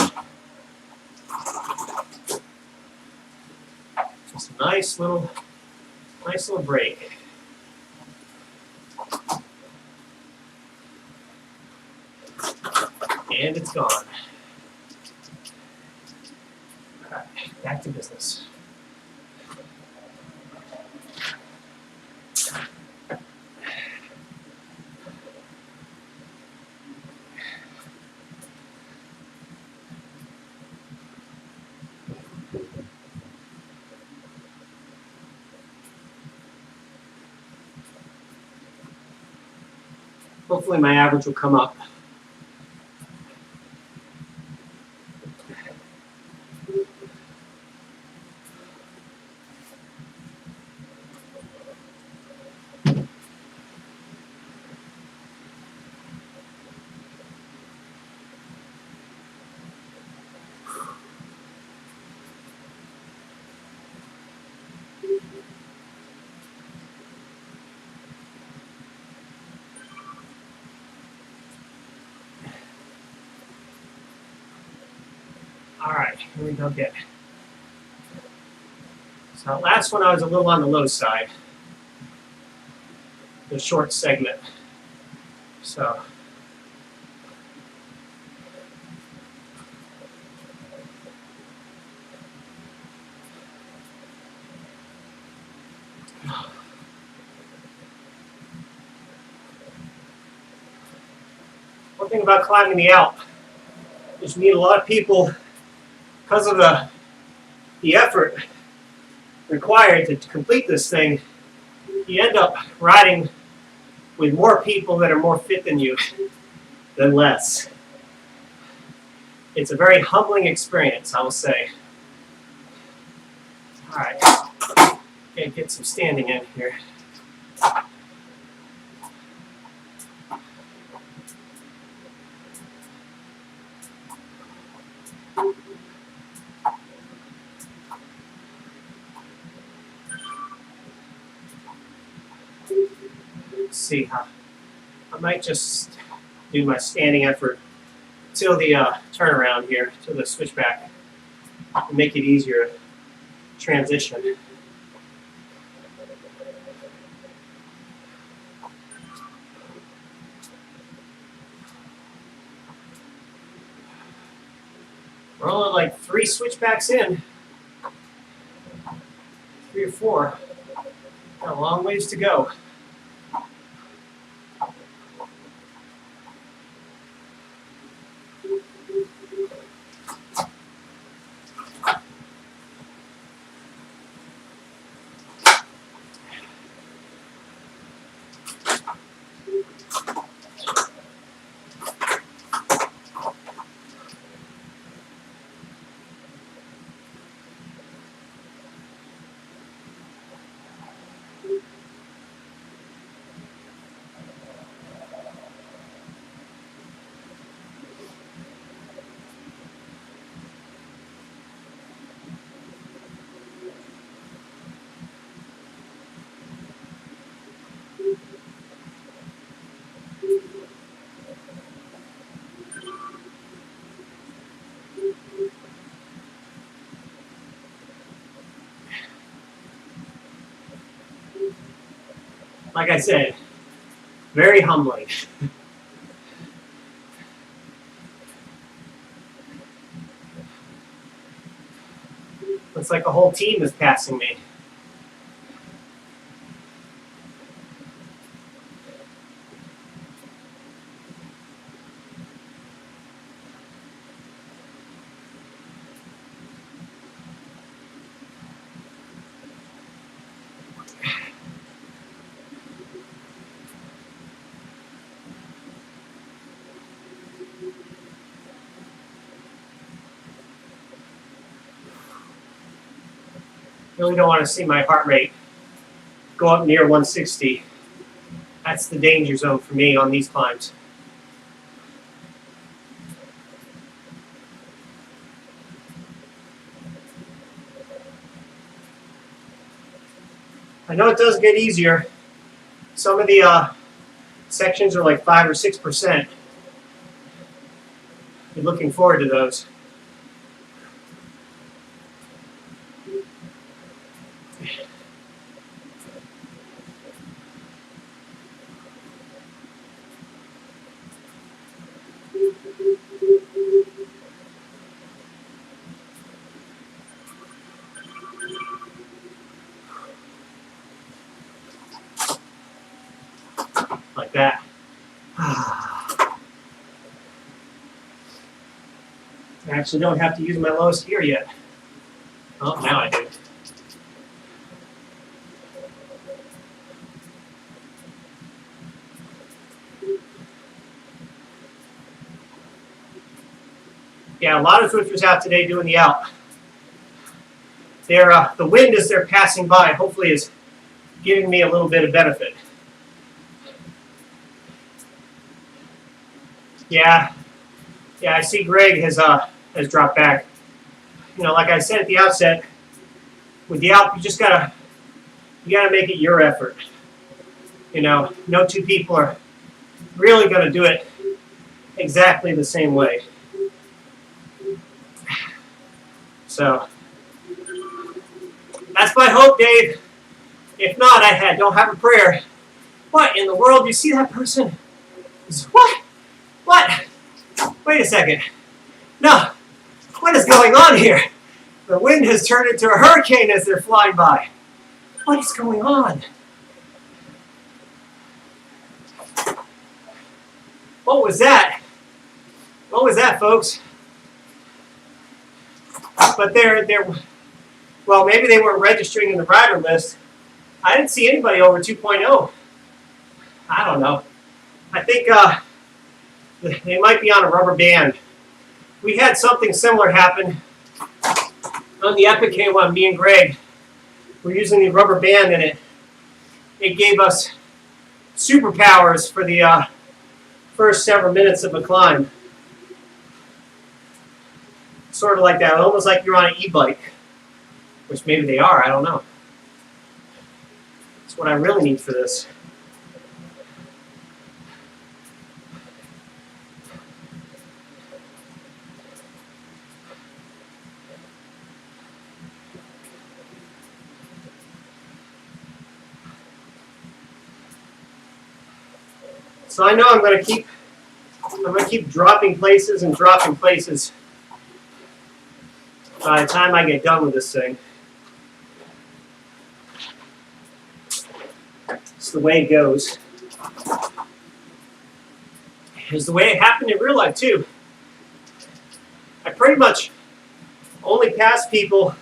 [SPEAKER 1] Just a nice little break. And it's gone. Back to business. Hopefully my average will come up. All right, here we go again. So last one I was a little on the low side, the short segment. So one thing about climbing the Alp is you meet a lot of people because of the effort required to complete this thing. You end up riding with more people that are more fit than you than less. It's a very humbling experience, I will say. All right, okay, get some standing in here. Let's see how I might just do my standing effort till the turnaround here, till the switchback, and make it easier to transition. We're only like 3 switchbacks in, 3 or 4. Got a long ways to go. Like I said, very humbling. Looks like a whole team is passing me. Really don't want to see my heart rate go up near 160. That's the danger zone for me on these climbs. I know it does get easier. Some of the sections are like 5 or 6%. You're looking forward to those. I actually don't have to use my lowest gear yet. Oh, now I do. Yeah, a lot of Zwifters out today doing the out. The wind as they're passing by hopefully is giving me a little bit of benefit. Yeah, I see Greg has dropped back. You know, like I said at the outset, with the out, you gotta make it your effort. You know, no two people are really gonna do it exactly the same way. So that's my hope, Dave. If not, don't have a prayer. What in the world? You see that person? What? What? Wait a second. No. What is going on here? The wind has turned into a hurricane as they're flying by. What is going on? What was that? What was that, folks? But well, maybe they weren't registering in the rider list. I didn't see anybody over 2.0. I don't know. I think they might be on a rubber band. We had something similar happen on the Epic K1. Me and Greg were using the rubber band, and it gave us superpowers for the first several minutes of a climb. Sort of like that, almost like you're on an e-bike, which maybe they are, I don't know. That's what I really need for this. So I know I'm going to keep dropping places and dropping places by the time I get done with this thing. It's the way it goes. It's the way it happened in real life too. I pretty much only pass people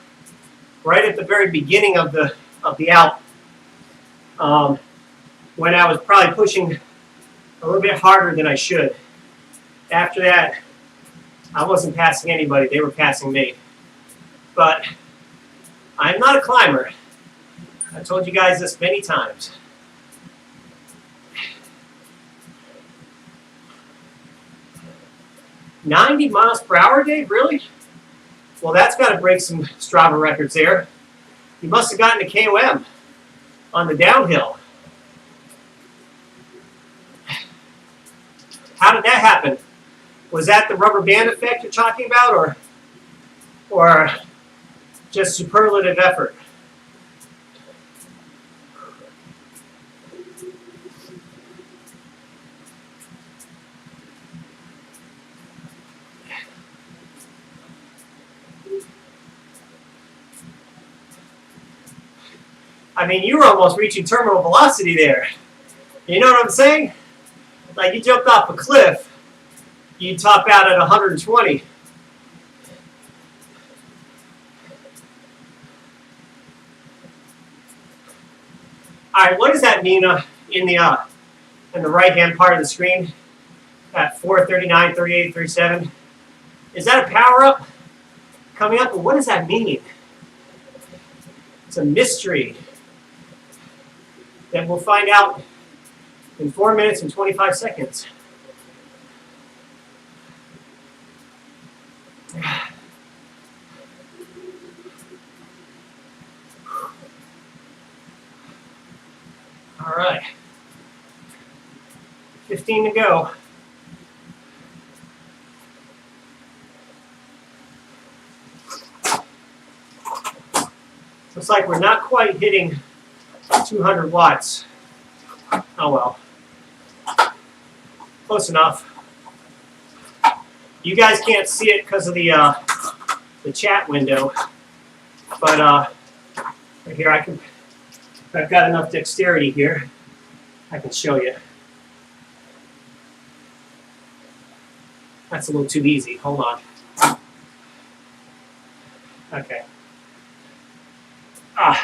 [SPEAKER 1] right at the very beginning of the out, when I was probably pushing a little bit harder than I should. After that, I wasn't passing anybody, they were passing me. But I'm not a climber. I've told you guys this many times. "90 miles per hour, Dave? Really?" Well, that's got to break some Strava records there. You must have gotten a KOM on the downhill. How did that happen? Was that the rubber band effect you're talking about, or just superlative effort? I mean, you were almost reaching terminal velocity there. You know what I'm saying? Like you jumped off a cliff, you top out at 120. All right, what does that mean in the right-hand part of the screen? At 439, 38, 37. Is that a power-up coming up? Or what does that mean? It's a mystery that we'll find out in 4 minutes and 25 seconds. All right, 15 to go. Looks like we're not quite hitting 200 watts. Oh well. Close enough. You guys can't see it because of the chat window, but right here I've got enough dexterity here. I can show you. That's a little too easy. Hold on. Okay.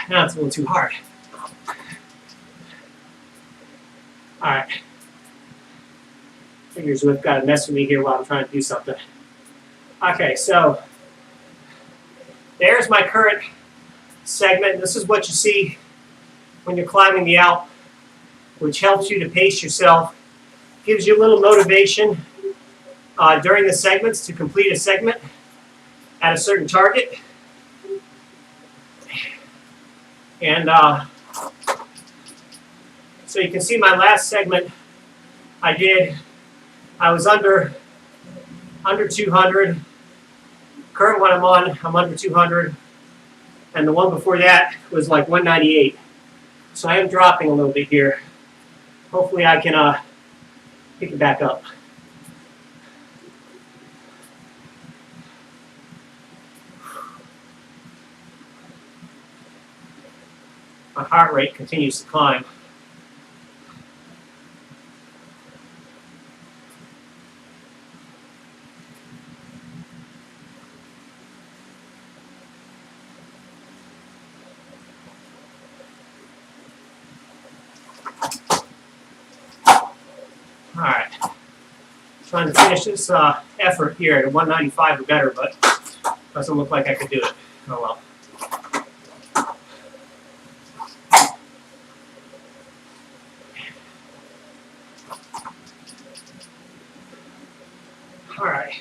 [SPEAKER 1] Now it's a little too hard. All right. Figures Zwift got to mess with me here while I'm trying to do something. Okay, so there's my current segment. This is what you see when you're climbing the Alp, which helps you to pace yourself, gives you a little motivation during the segments to complete a segment at a certain target. And so you can see my last segment I was under 200. Current one I'm under 200. And the one before that was like 198. So I am dropping a little bit here. Hopefully I can pick it back up. My heart rate continues to climb. All right, trying to finish this effort here at 195 or better, but doesn't look like I could do it. Oh well. All right.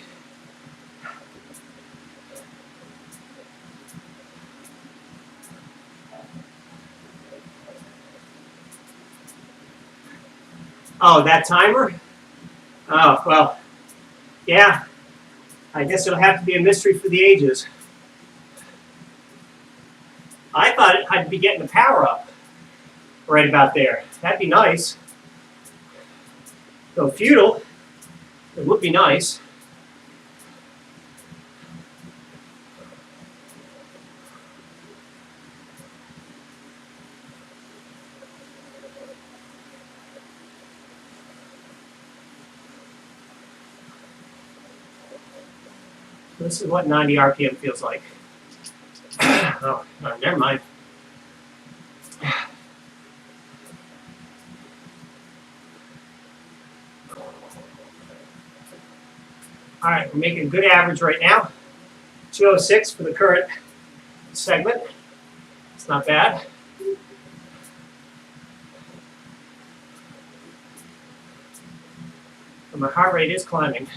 [SPEAKER 1] Oh, that timer? Oh, well, yeah. I guess it'll have to be a mystery for the ages. I thought I'd be getting the power up right about there. That'd be nice. Though futile, it would be nice. This is what 90 RPM feels like. Oh, no, never mind. All right, we're making a good average right now. 206 for the current segment. It's not bad. But my heart rate is climbing.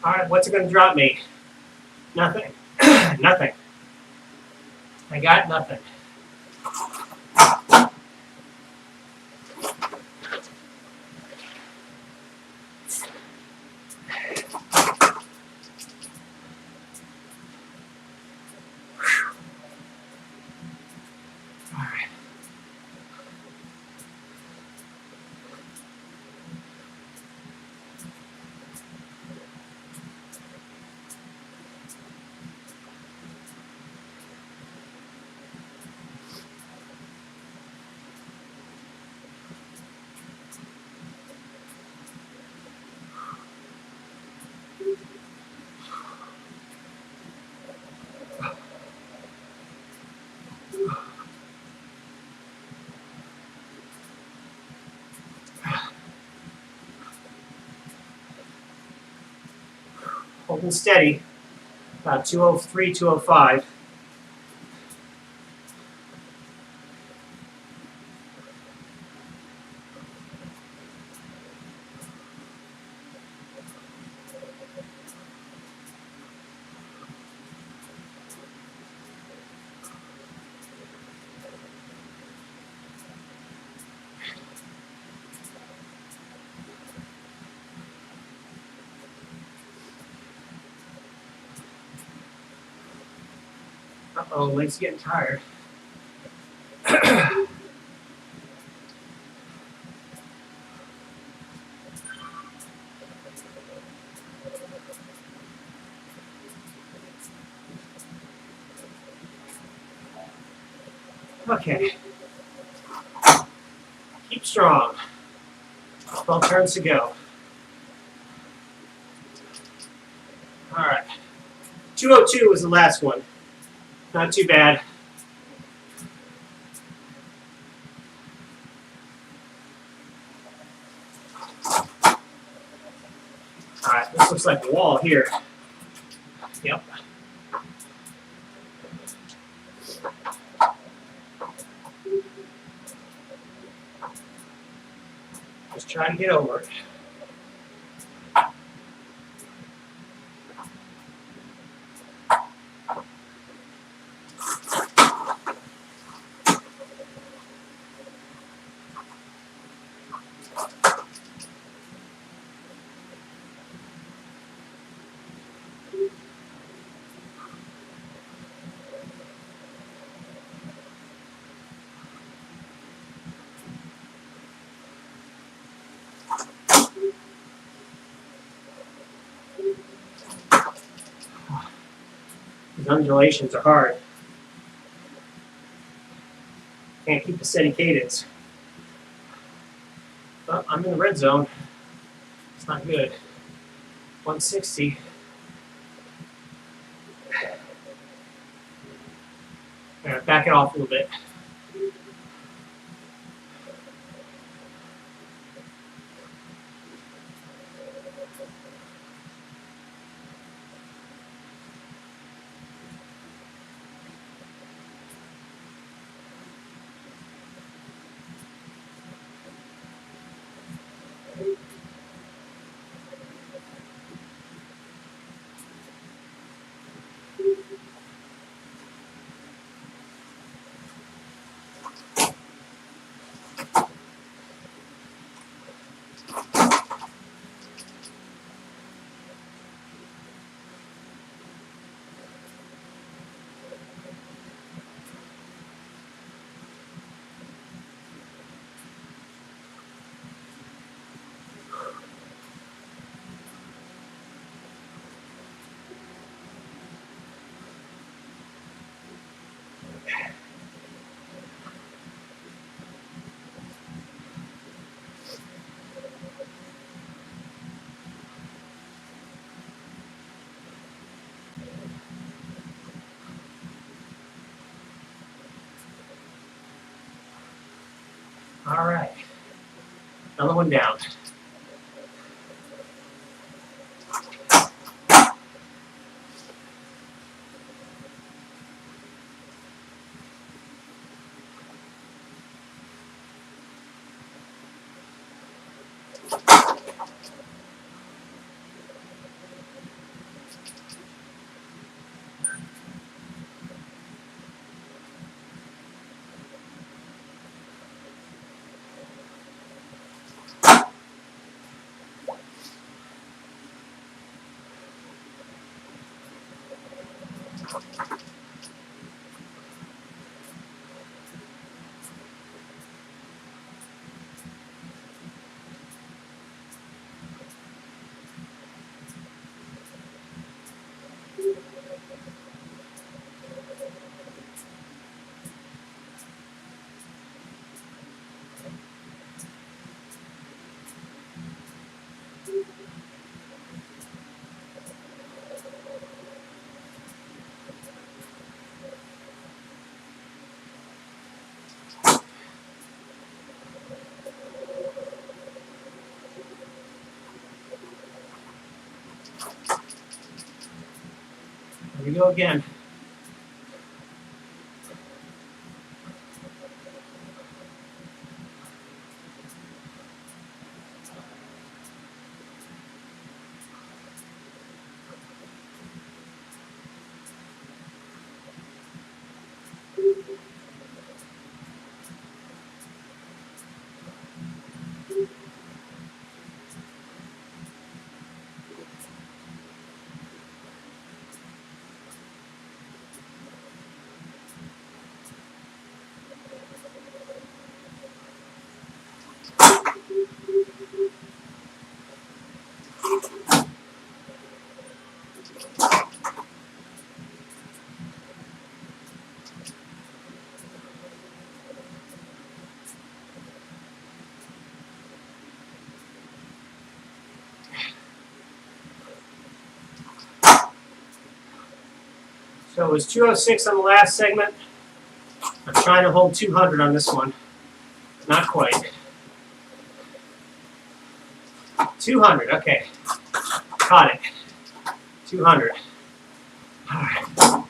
[SPEAKER 1] All right, what's it going to drop me? Nothing. Nothing. I got nothing. Holding steady, about 203, 205. Uh-oh, legs getting tired. Okay. Keep strong. 12 turns to go. All right. 202 was the last one. Not too bad. All right, this looks like the wall here. Yep. Just trying to get over it. These undulations are hard. Can't keep a steady cadence. But I'm in the red zone. It's not good. 160. All right, back it off a little bit. All right. Another one down. Here we go again. So it was 206 on the last segment. I'm trying to hold 200 on this one. Not quite. 200, okay. Caught it. 200. All right.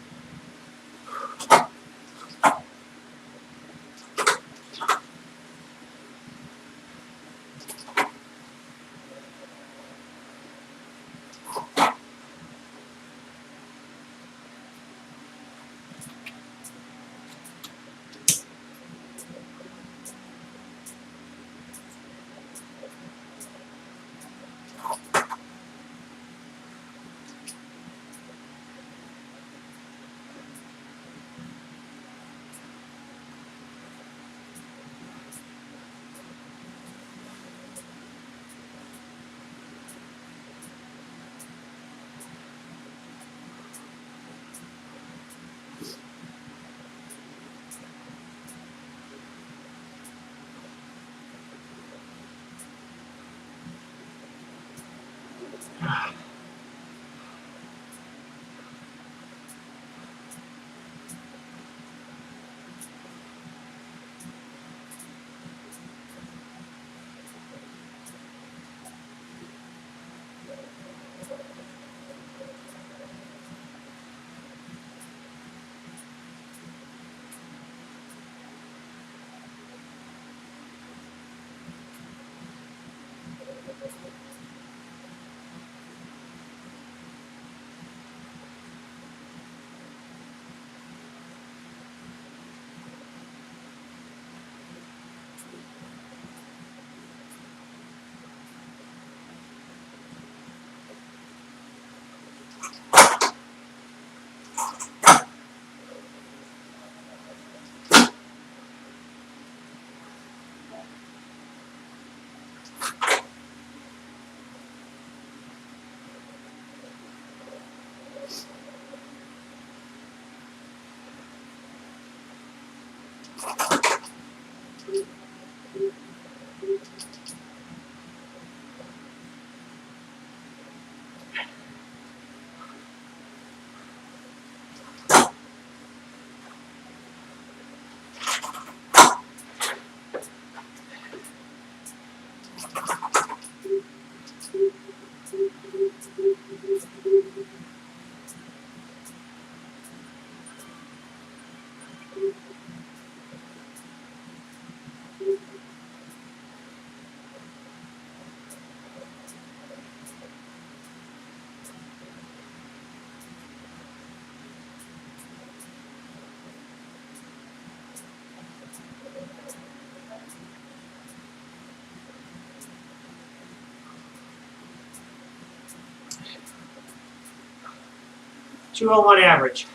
[SPEAKER 1] .201 average.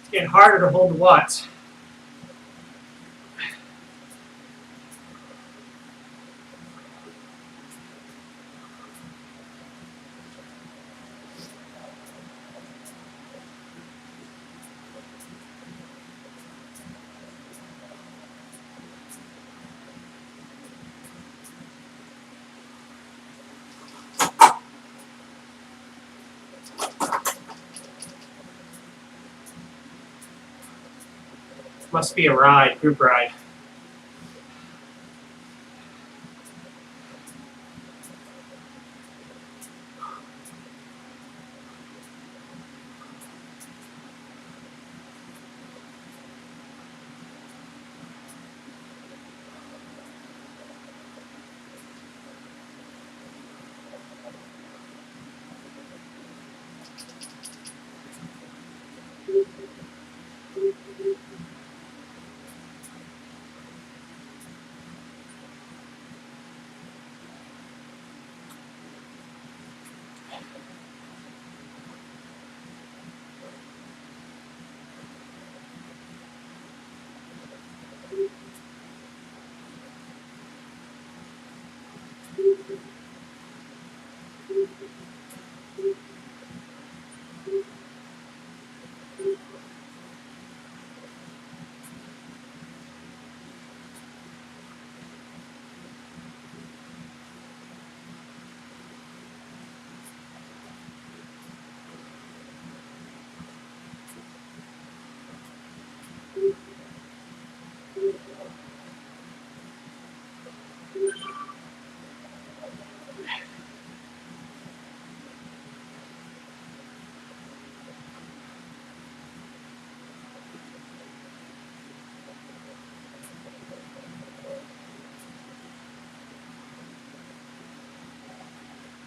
[SPEAKER 1] It's getting harder to hold the watts. Must be a ride, group ride.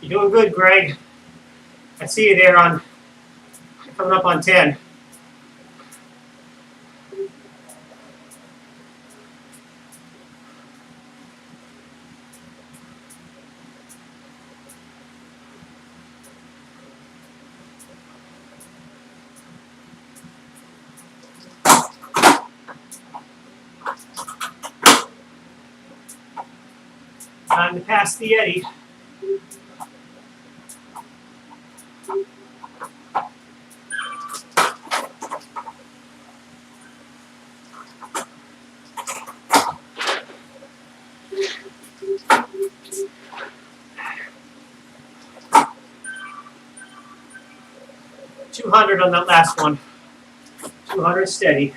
[SPEAKER 1] You're doing good, Greg. I see you there on coming up on 10. Time to pass the Yeti. $200 on that last one. 200 steady.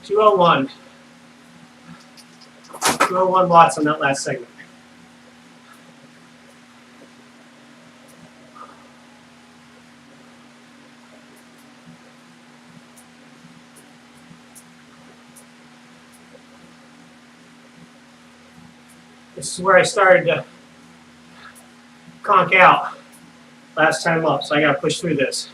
[SPEAKER 1] $201. 201 watts on that last segment. This is where I started to conk out last time up, so I got to push through this.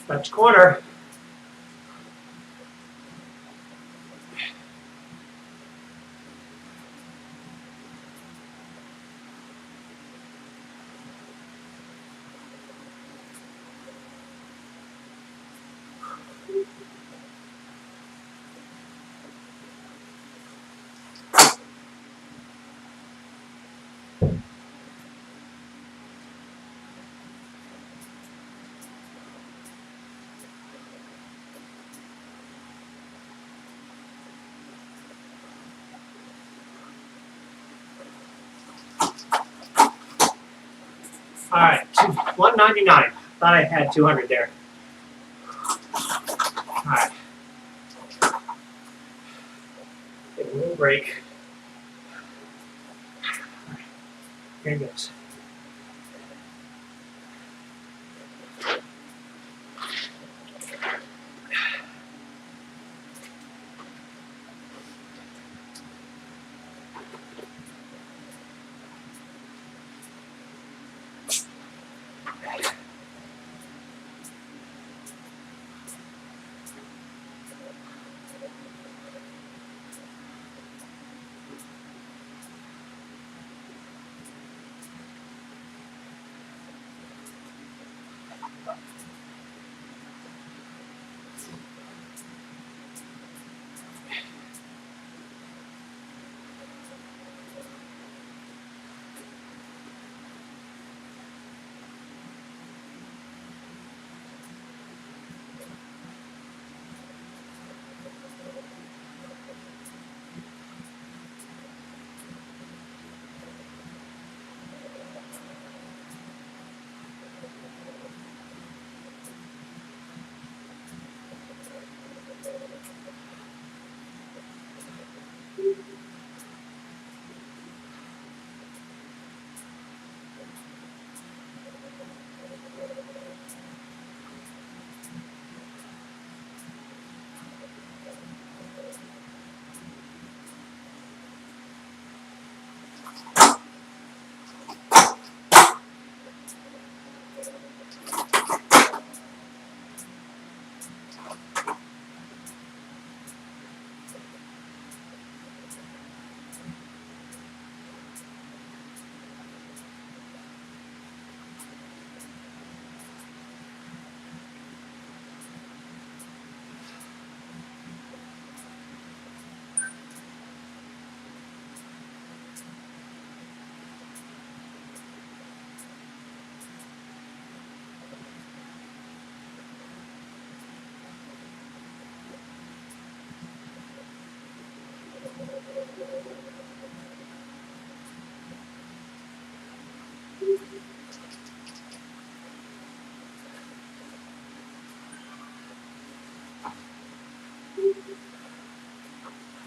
[SPEAKER 1] Dutch corner. All right, 199. Thought I had 200 there. All right. Take a little break. All right. Here goes.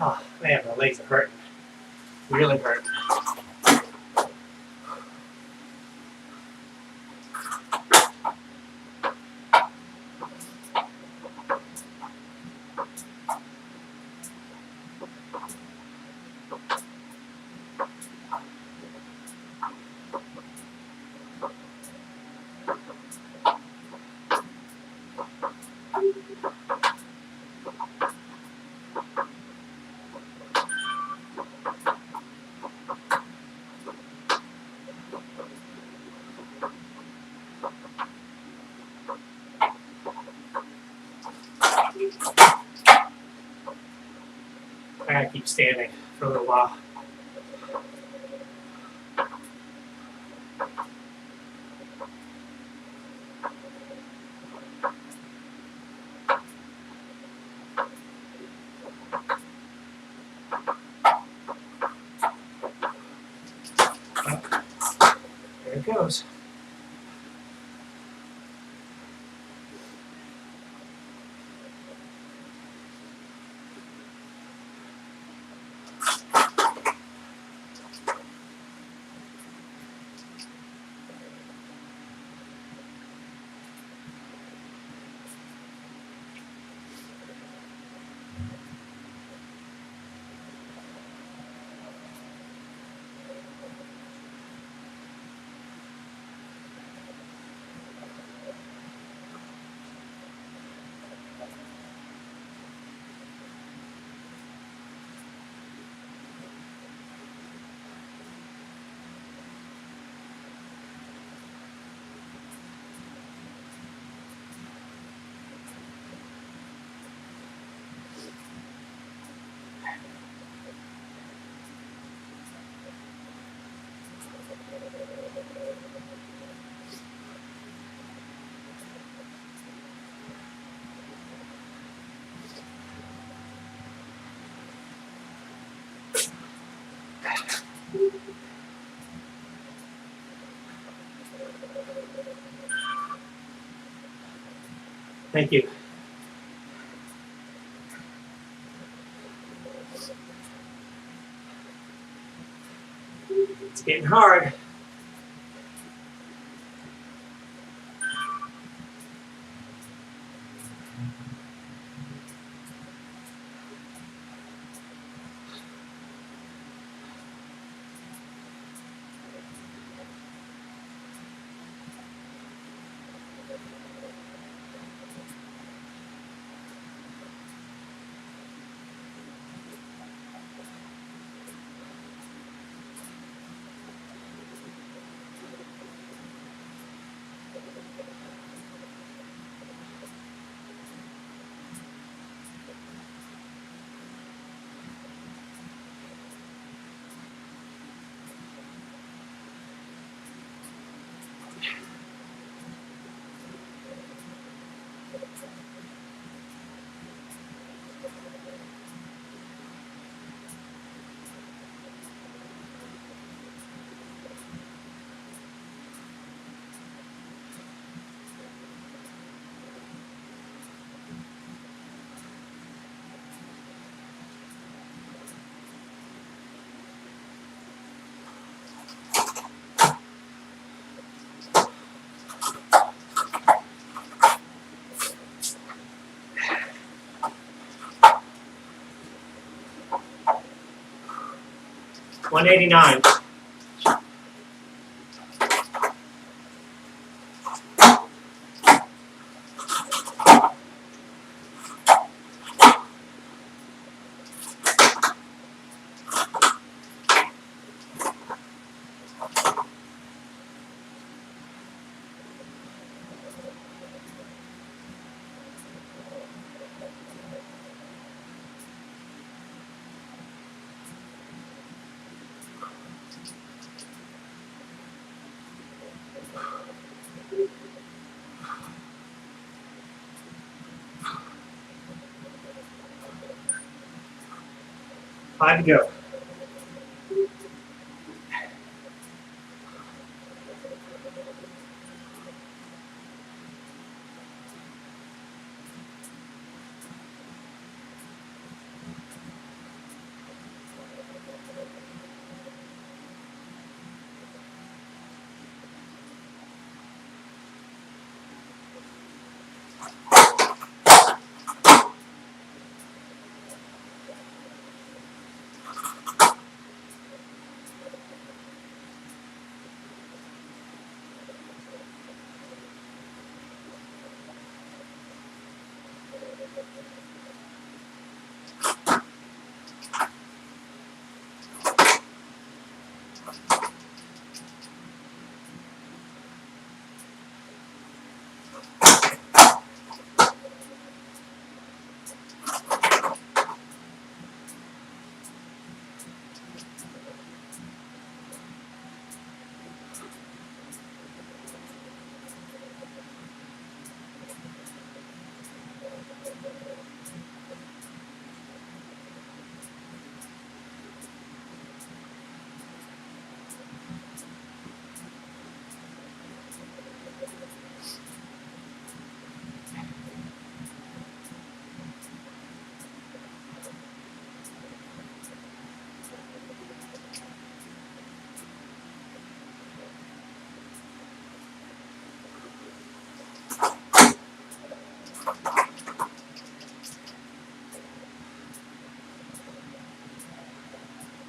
[SPEAKER 1] Oh man, my legs are hurting. Really hurting. I gotta keep standing for a little while. it goes. Thank you. It's getting hard. $189. Five to go.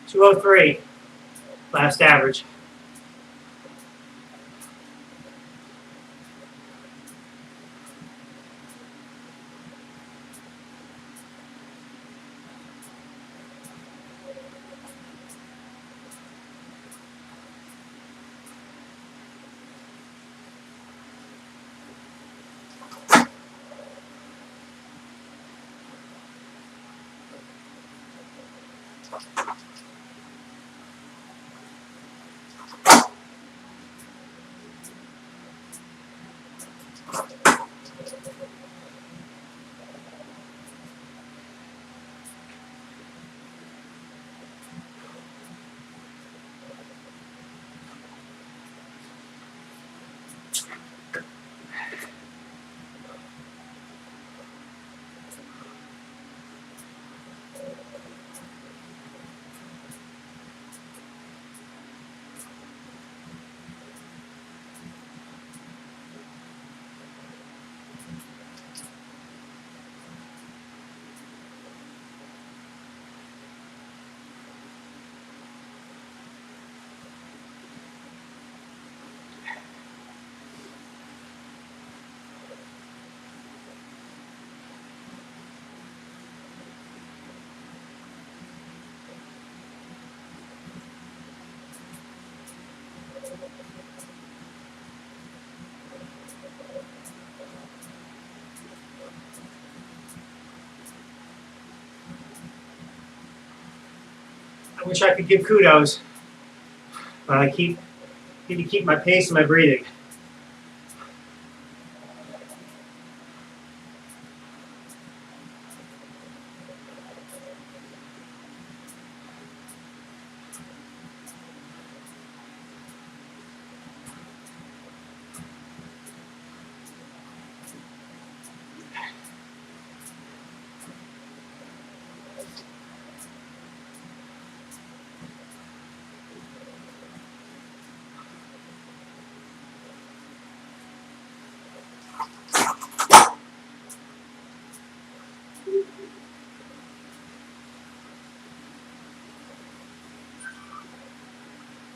[SPEAKER 1] 2:03, last average. I wish I could give kudos, but I need to keep my pace and my breathing.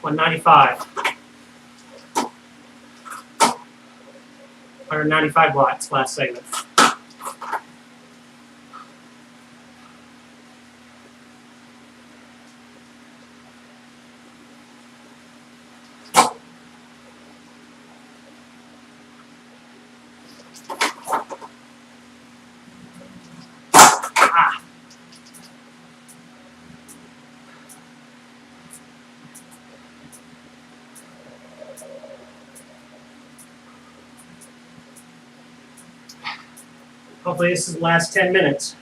[SPEAKER 1] $195. 195 watts, last segment. Hopefully this is the last 10 minutes.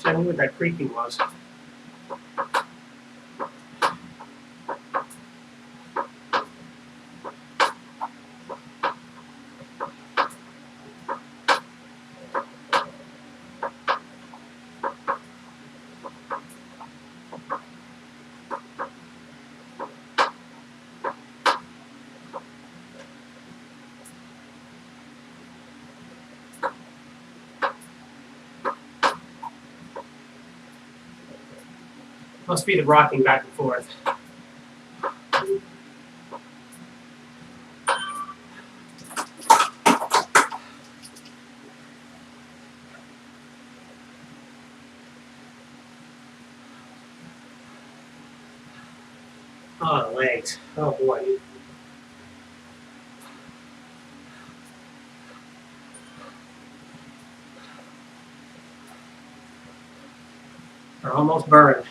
[SPEAKER 1] I knew what that creaking was. Must be the rocking back and forth. Oh, the legs. Oh boy. They're almost burned.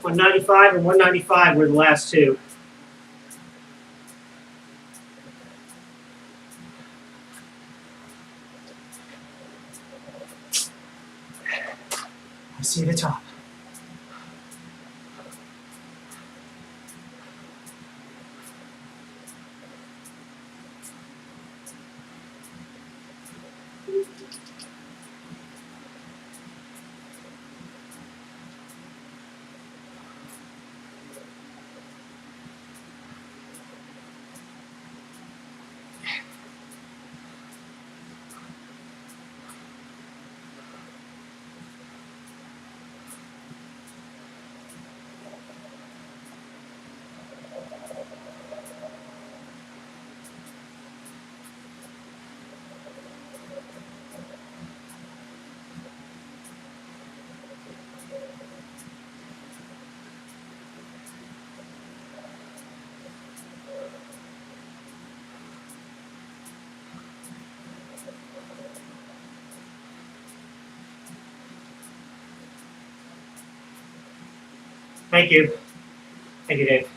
[SPEAKER 1] $195 and $195 were the last two. I see the top. Thank you. Thank you, Dave.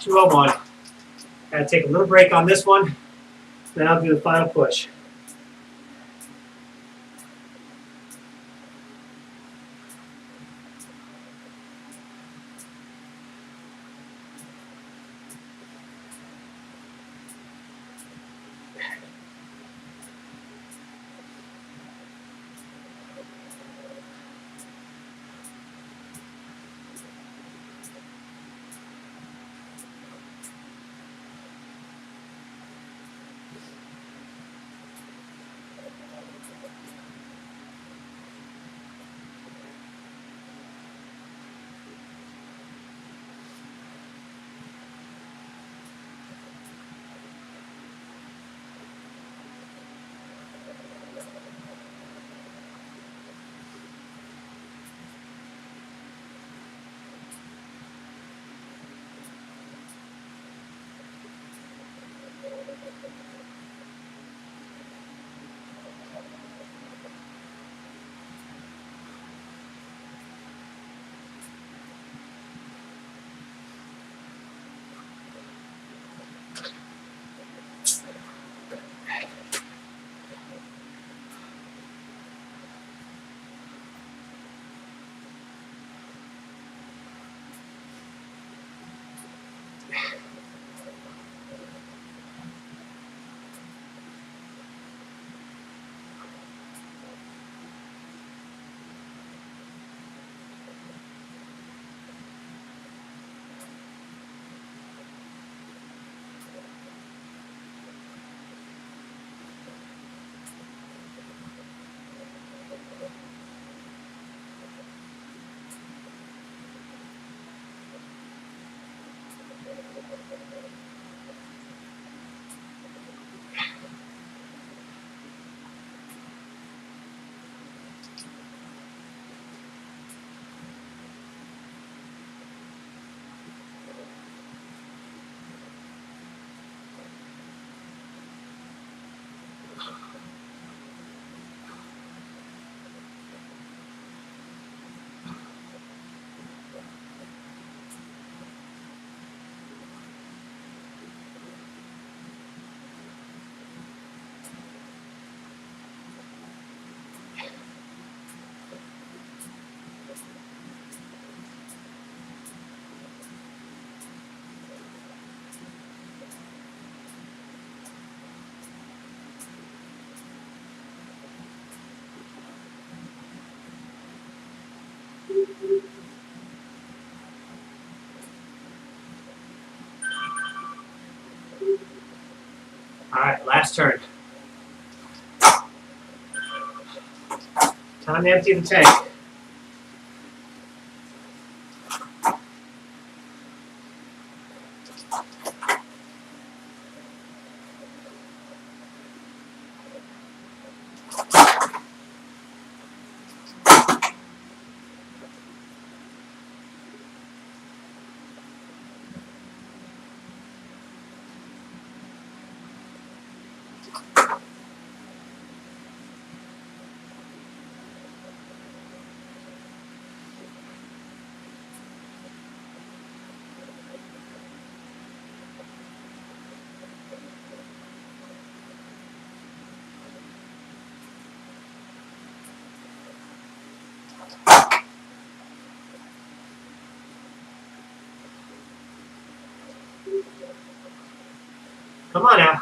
[SPEAKER 1] 201. Gotta take a little break on this one, then I'll do the final push. All right, last turn. Time to empty the tank. Come on now.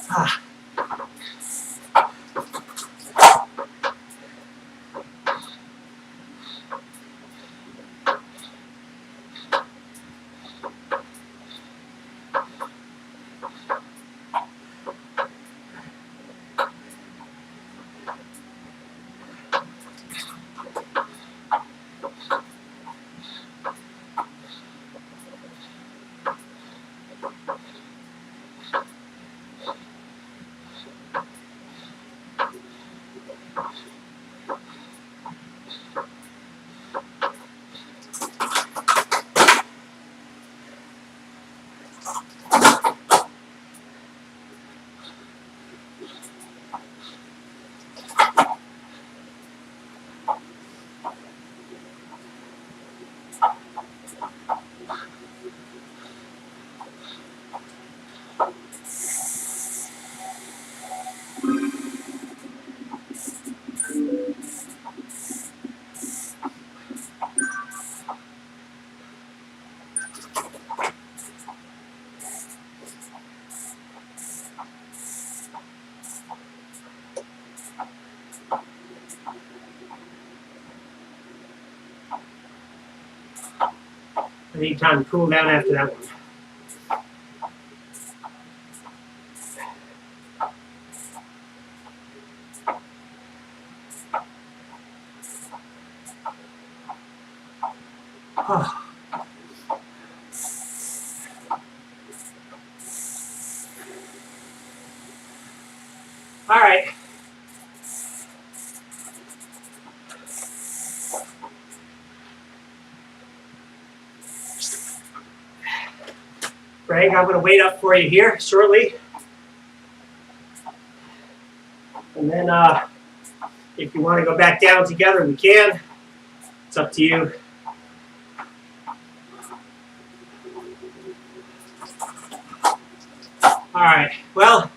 [SPEAKER 1] Ah. I need time to cool down after that one. Oh. All right. Greg, I'm going to wait up for you here shortly. And then if you want to go back down together, we can. It's up to you. All right. Well,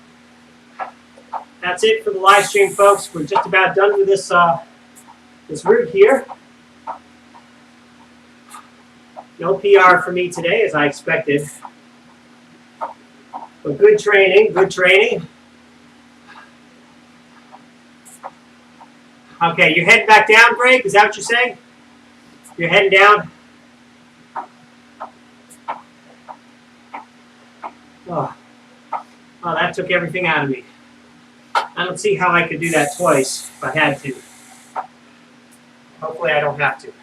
[SPEAKER 1] that's it for the live stream, folks. We're just about done with this this route here. No PR for me today, as I expected. But good training, good training. Okay, you're heading back down, Greg? Is that what you're saying? You're heading down? Oh, that took everything out of me. I don't see how I could do that twice if I had to. Hopefully I don't have to.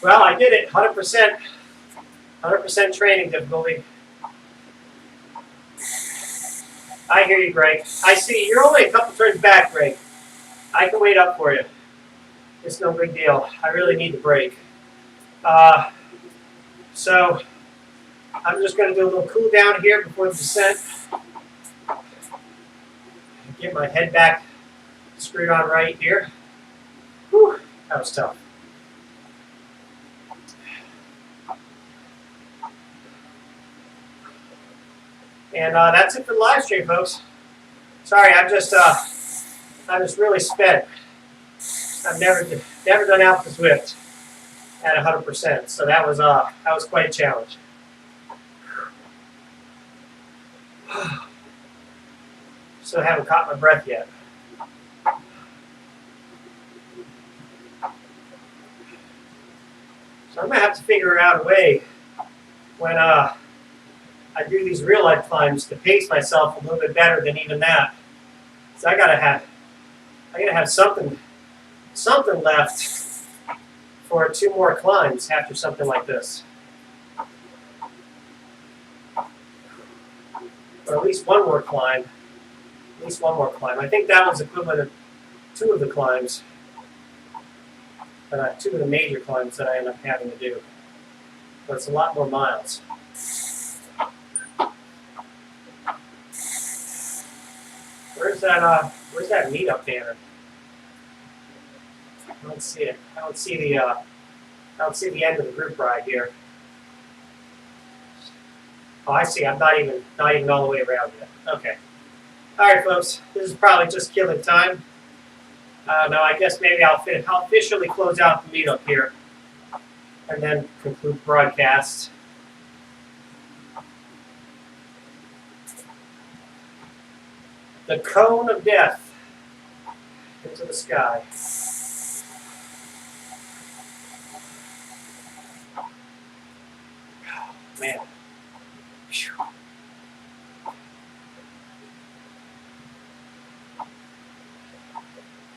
[SPEAKER 1] Well, I did it, 100%. 100% training difficulty. I hear you, Greg. I see. You're only a couple turns back, Greg. I can wait up for you. It's no big deal. I really need the break. So I'm just going to do a little cool down here before the descent. Get my head back screwed on right here. Whew, that was tough. And that's it for the live stream, folks. Sorry, I'm just really spent. I've never done Alpha Zwift at 100%, so that was quite a challenge. Still haven't caught my breath yet. So I'm going to have to figure out a way when I do these real life climbs to pace myself a little bit better than even that. So I gotta have something left for 2 more climbs after something like this. Or at least one more climb. At least one more climb. I think that was equivalent of 2 of the climbs. 2 of the major climbs that I end up having to do. But it's a lot more miles. Where's that meetup banner? I don't see it. I don't see the end of the group ride here. Oh, I see. I'm not even all the way around yet. Okay. All right, folks. This is probably just killing time. No, I guess maybe I'll officially close out the meetup here, and then conclude the broadcast. The cone of death into the sky. Oh, man. Whew.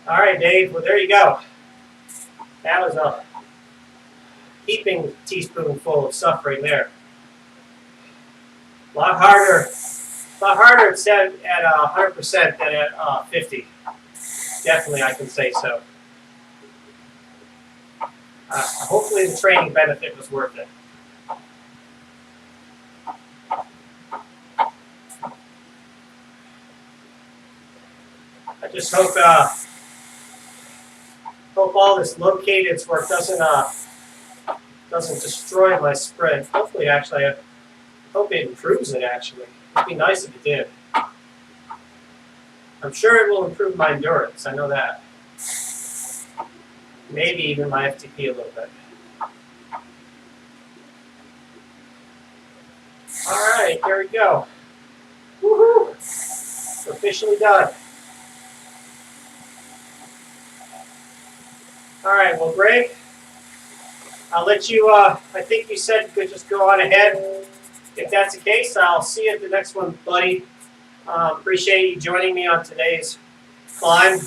[SPEAKER 1] All right, Dave. Well, there you go. That was a heaping teaspoonful of suffering there. A lot harder at 100% than at 50. Definitely, I can say so. Hopefully, the training benefit was worth it. I just hope all this low cadence work doesn't destroy my sprint. Hopefully, actually, I hope it improves it. Actually, it'd be nice if it did. I'm sure it will improve my endurance. I know that. Maybe even my FTP a little bit. All right, there we go. Woohoo! We're officially done. All right, well, Greg, I'll let you, I think you said you could just go on ahead. If that's the case, I'll see you at the next one, buddy. Appreciate you joining me on today's climb.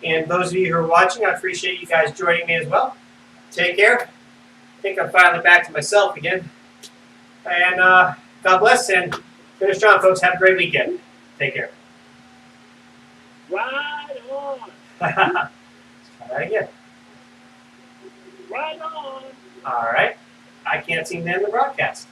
[SPEAKER 1] And those of you who are watching, I appreciate you guys joining me as well. Take care. I think I'm finally back to myself again. And God bless and finish strong, folks. Have a great weekend. Take care.
[SPEAKER 2] Right on.
[SPEAKER 1] Let's try that again.
[SPEAKER 2] Right on.
[SPEAKER 1] All right. I can't seem to end the broadcast.